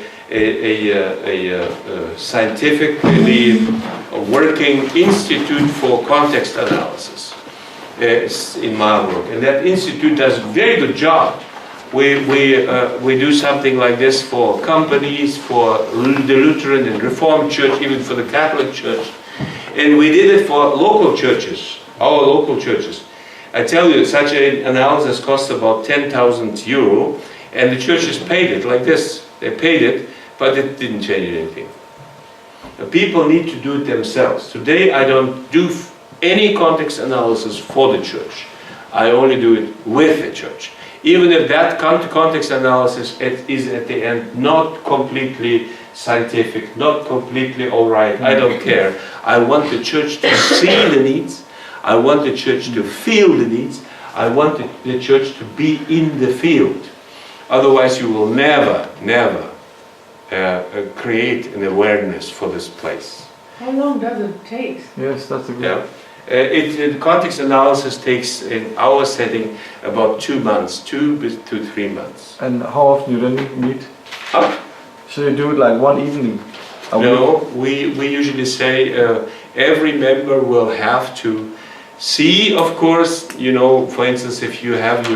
scientifically working institute for context analysis in Marburg, and that institute does a very good job. We do something like this for companies, for the Lutheran and Reformed Church, even for the Catholic Church, and we did it for local churches, our local churches. I tell you, such an analysis costs about 10,000 euro, and the churches paid it like this. They paid it, but it didn't change anything. The people need to do it themselves. Today I don't do any context analysis for the church. I only do it with the church. Even if that context analysis is at the end not completely scientific, not completely all right, I don't care. I want the church to see the needs. I want the church to feel the needs. I want the church to be in the field. Otherwise you will never create an awareness for this place. How long does it take? Yes, that's a good. Yeah. The context analysis takes, in our setting, about 2 months, 2 to 3 months. And how often you then meet? Huh? So you do it like one evening? No, we usually say every member will have to see, of course, you know, for instance, if you have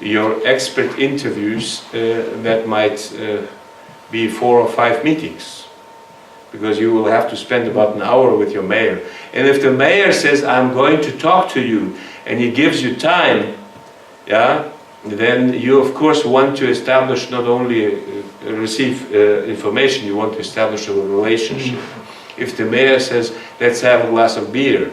your expert interviews, that might be 4 or 5 meetings, because you will have to spend about an hour with your mayor. And if the mayor says, I'm going to talk to you, and he gives you time, yeah, then you of course want to establish not only receive information, you want to establish a relationship. If the mayor says, let's have a glass of beer,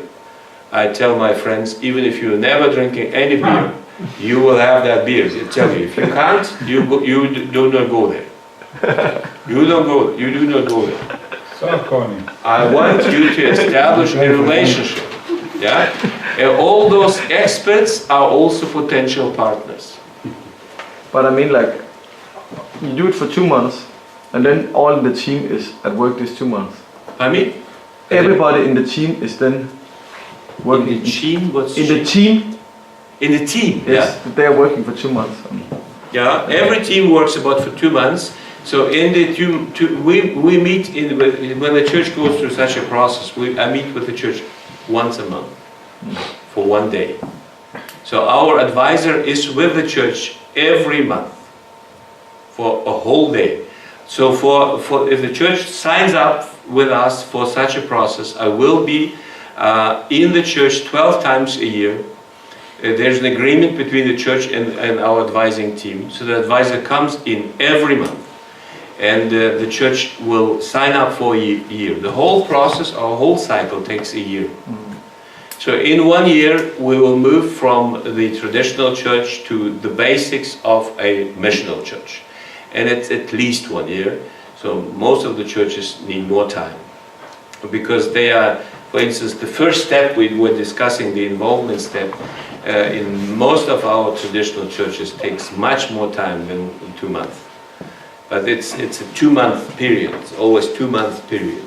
I tell my friends, even if you're never drinking any beer, you will have that beer. I tell you, if you can't, you do not go there. You do not go there. So corny. I want you to establish a relationship. Yeah? And all those experts are also potential partners. But I mean, like, you do it for 2 months, and then all in the team is at work these 2 months. I mean, Everybody in the team is then working. in the team. What's In the team? In the team. Yes, they are working for 2 months. Yeah. Every team works about for 2 months. So in the we meet when the church goes through such a process. I meet with the church once a month for 1 day. So our advisor is with the church every month for a whole day. So for if the church signs up with us for such a process, I will be in the church 12 times a year. There's an agreement between the church and our advising team. So the advisor comes in every month. And the church will sign up for a year. The whole process, our whole cycle takes a year. So in 1 year, we will move from the traditional church to the basics of a missional church. And it's at least 1 year. So most of the churches need more time. Because they are, for instance, the first step we were discussing, the involvement step, in most of our traditional churches takes much more time than 2 months. But it's a 2 month period. It's always 2 month period.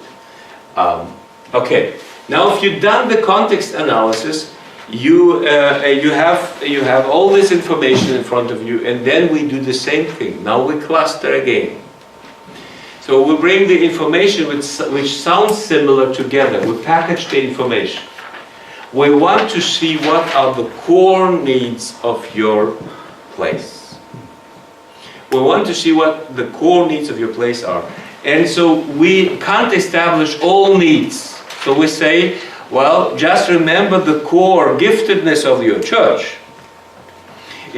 Okay. Now, if you've done the context analysis, you have all this information in front of you, and then we do the same thing. Now we cluster again. So we bring the information which sounds similar together. We package the information. We want to see what are the core needs of your place. We want to see what the core needs of your place are. And so we can't establish all needs. So we say, well, just remember the core giftedness of your church.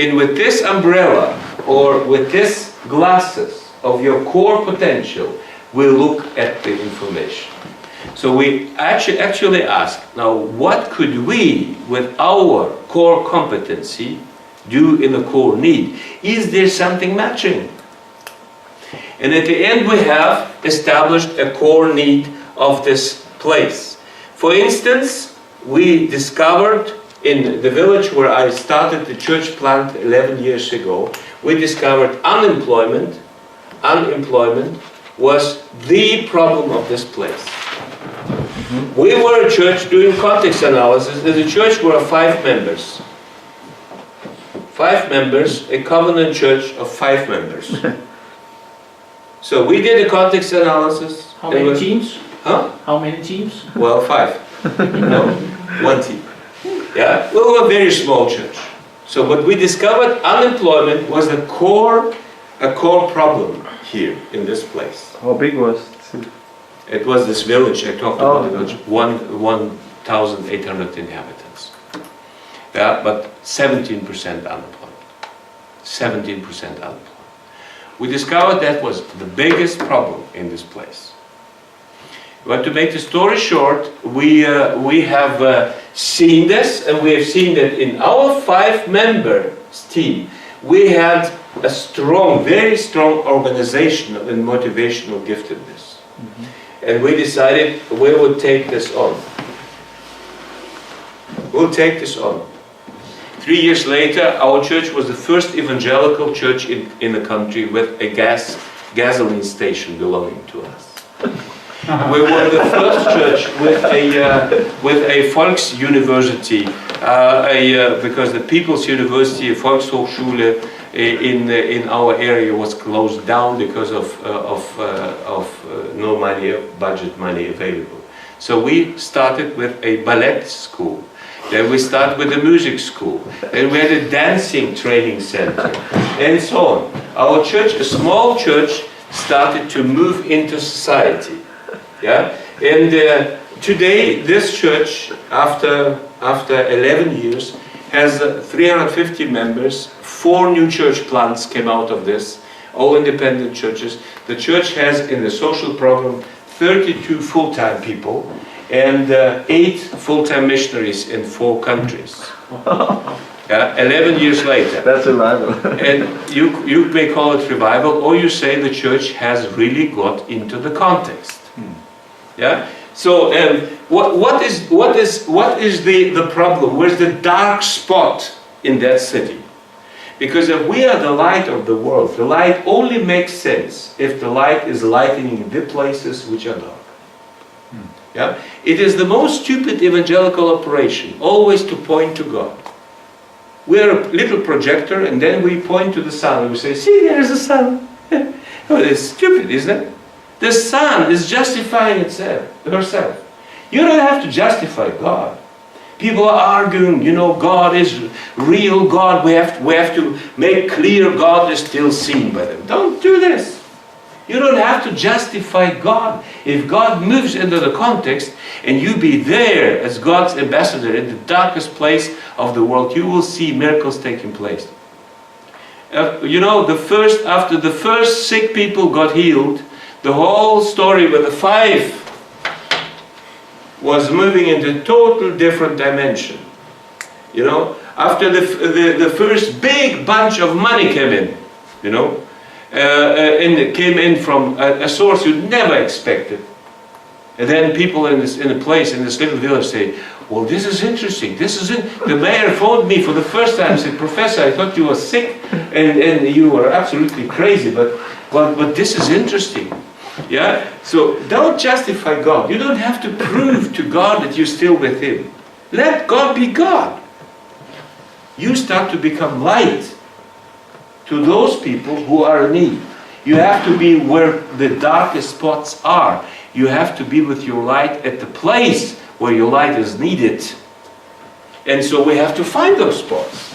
And with this umbrella, or with this glasses of your core potential, we look at the information. So we actually ask, now what could we, with our core competency, do in the core need? Is there something matching? And at the end we have established a core need of this place. For instance, we discovered in the village where I started the church plant 11 years ago, we discovered unemployment was the problem of this place. We were a church doing context analysis. In the church were 5 members. 5 members, a covenant church of 5 members. So we did a context analysis. How many teams? Huh? How many teams? Well, 5. No, 1 team. Yeah, we were a very small church. So what we discovered, unemployment was a core problem here in this place. How big was it? It was this village, I talked about the village, 1,800 inhabitants. Yeah, but 17% unemployment. 17% unemployment. We discovered that was the biggest problem in this place. But to make the story short, we have seen this, and we have seen that in our 5-member team, we had a strong, very strong organizational and motivational giftedness. And we decided we would take this on. We'll take this on. 3 years later, our church was the first evangelical church in the country with a gasoline station belonging to us. We were the first church with a Volksuniversity, because the People's University, Volkshochschule in our area was closed down because of no money, budget money available. So we started with a ballet school. Then we started with a music school. Then we had a dancing training center, and so on. Our church, a small church, started to move into society. Yeah, and today this church, after 11 years, has 350 members. 4 new church plants came out of this, all independent churches. The church has in the social program 32 full-time people and 8 full-time missionaries in 4 countries. Yeah, 11 years later. That's a revival. And you may call it revival, or you say the church has really got into the context. Yeah. So what is the problem? Where's the dark spot in that city? Because if we are the light of the world, the light only makes sense if the light is lightening the places which are dark. Yeah. It is the most stupid evangelical operation, always to point to God. We are a little projector, and then we point to the sun, and we say, "See, there is the sun." Oh, it's stupid, isn't it? The sun is justifying herself. You don't have to justify God. People are arguing, God is real, God, we have to make clear God is still seen by them. Don't do this. You don't have to justify God. If God moves into the context and you be there as God's ambassador in the darkest place of the world, you will see miracles taking place. After the first sick people got healed, the whole story with the 5 was moving into a total different dimension. After the first big bunch of money came in, and it came in from a source you'd never expected. And then people in this little village say, "Well, this is interesting. The mayor phoned me for the first time and said, 'Professor, I thought you were sick and you were absolutely crazy, but this is interesting.'" Yeah? So don't justify God. You don't have to prove to God that you're still with Him. Let God be God. You start to become light to those people who are in need. You have to be where the darkest spots are. You have to be with your light at the place where your light is needed. And so we have to find those spots.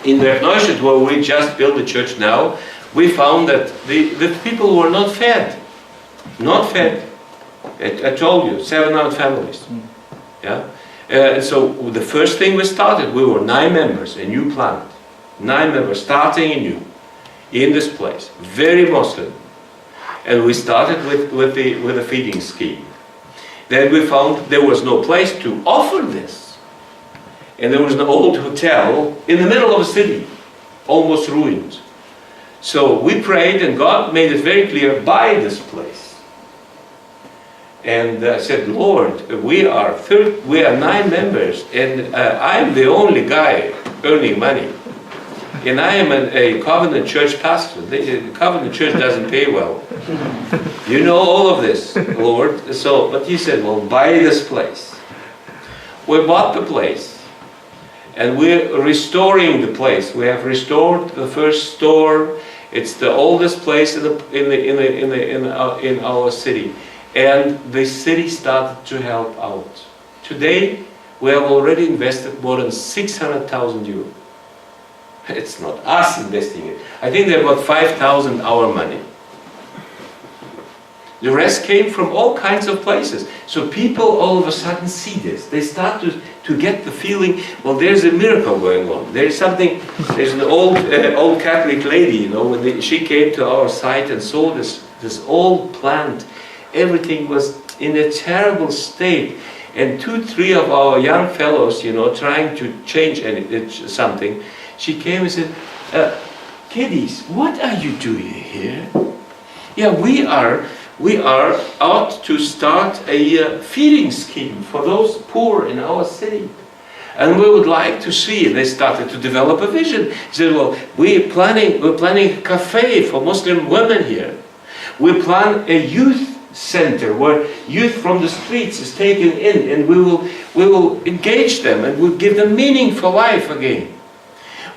In Neustadt, where we just built the church now, we found that the people were not fed. Not fed. I told you, 700 families. Yeah. So the first thing we started, we were 9 members, a new plant. 9 members, starting anew, in this place, very Muslim. And we started with a feeding scheme. Then we found there was no place to offer this. And there was an old hotel in the middle of a city, almost ruined. So we prayed, and God made it very clear, buy this place. And I said, Lord, we are 9 members, and I'm the only guy earning money. And I am a Covenant Church pastor. The Covenant Church doesn't pay well. You know all of this, Lord. But He said, well, buy this place. We bought the place, and we're restoring the place. We have restored the first store. It's the oldest place in our city, and the city started to help out. Today, we have already invested more than 600,000 euros. It's not us investing it. I think they're about 5,000 our money. The rest came from all kinds of places. So people all of a sudden see this. They start to get the feeling, well, there's a miracle going on. There's an old Catholic lady, you know, when she came to our site and saw this old plant, everything was in a terrible state. And 2-3 of our young fellows, you know, trying to change something, she came and said, kiddies, what are you doing here? Yeah, we are out to start a feeding scheme for those poor in our city. And we would like to see, and they started to develop a vision. They said, well, we're planning a cafe for Muslim women here. We plan a youth center where youth from the streets is taken in, and we will engage them, and we'll give them meaning for life again.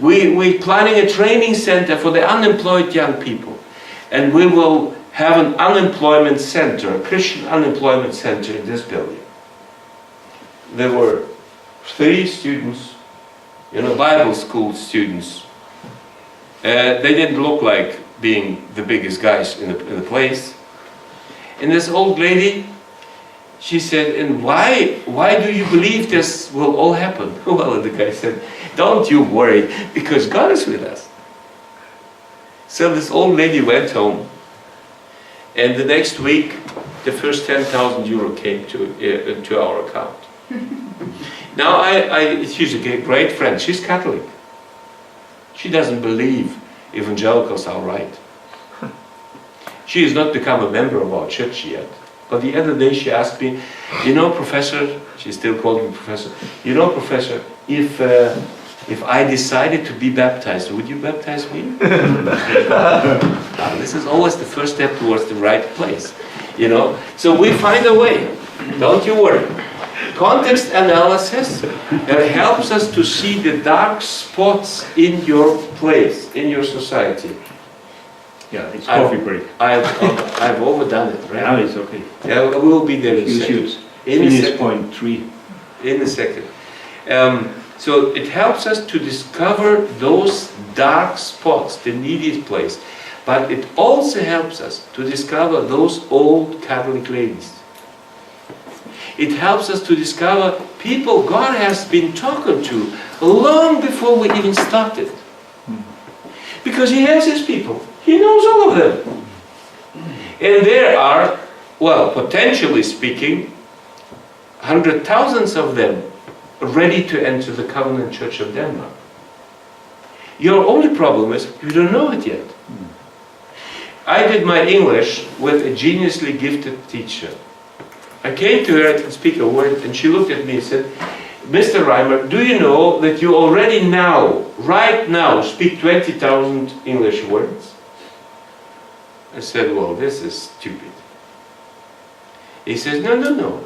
We're planning a training center for the unemployed young people, and we will have an unemployment center, a Christian unemployment center in this building. There were 3 students, you know, Bible school students. They didn't look like being the biggest guys in the place. And this old lady, she said, and why do you believe this will all happen? Well, the guy said, don't you worry, because God is with us. So this old lady went home, and the next week, the first 10,000 euro came to our account. Now, she's a great friend. She's Catholic. She doesn't believe evangelicals are right. She has not become a member of our church yet. But the other day she asked me, you know, Professor, she's still calling me Professor, you know, Professor, if I decided to be baptized, would you baptize me? This is always the first step towards the right place, you know. So we find a way, don't you worry. Context analysis helps us to see the dark spots in your place, in your society. Yeah, it's coffee break. I've overdone it, right? Now it's okay. Yeah, we will be there in a second. Finish point 3. In a second. So it helps us to discover those dark spots, the needy place. But it also helps us to discover those old Catholic ladies. It helps us to discover people God has been talking to long before we even started. Because He has His people. He knows all of them. And there are, well, potentially speaking, 100,000 of them ready to enter the Covenant Church of Denmark. Your only problem is you don't know it yet. I did my English with a geniusly gifted teacher. I came to her to speak a word, and she looked at me and said, Mr. Reimer, do you know that you already now, right now, speak 20,000 English words? I said, well, this is stupid. He says, no,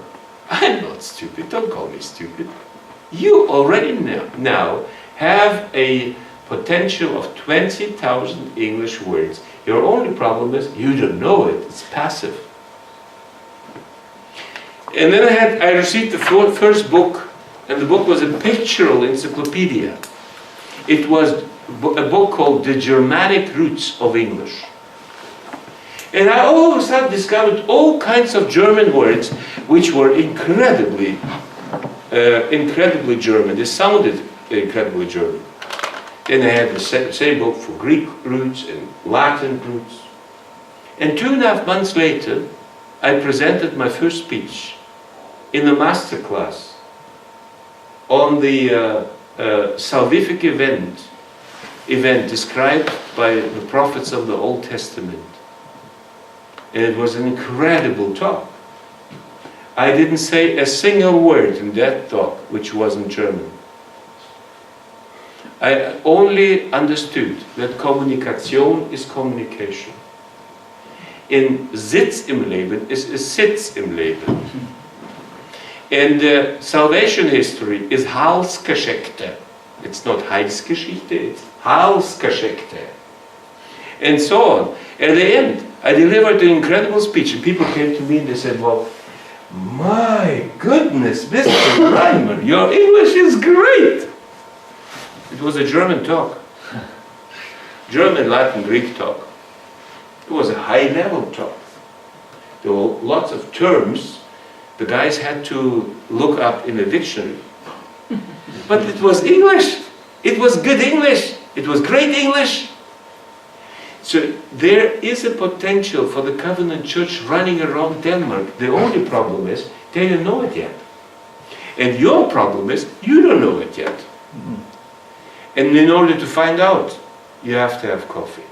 I'm not stupid, don't call me stupid. You already now have a potential of 20,000 English words. Your only problem is you don't know it, it's passive. And then I received the first book, and the book was a pictorial encyclopedia. It was a book called The Germanic Roots of English. And I all of a sudden discovered all kinds of German words which were incredibly German. They sounded incredibly German. Then I had the same book for Greek roots and Latin roots. And 2.5 months later, I presented my first speech in the master class on the salvific event described by the prophets of the Old Testament. And it was an incredible talk. I didn't say a single word in that talk, which was in German. I only understood that Kommunikation is communication. In Sitz im Leben is a Sitz im Leben. And salvation history is Heilsgeschichte. It's not Heilsgeschichte, it's Heilsgeschichte. And so on. At the end, I delivered an incredible speech, and people came to me and they said, well, my goodness, Mr. Reimer, your English is great. It was a German talk. German, Latin, Greek talk. It was a high-level talk. There were lots of terms the guys had to look up in a dictionary. But it was English. It was good English. It was great English. So there is a potential for the Covenant Church running around Denmark. The only problem is they don't know it yet. And your problem is you don't know it yet. And in order to find out, you have to have coffee.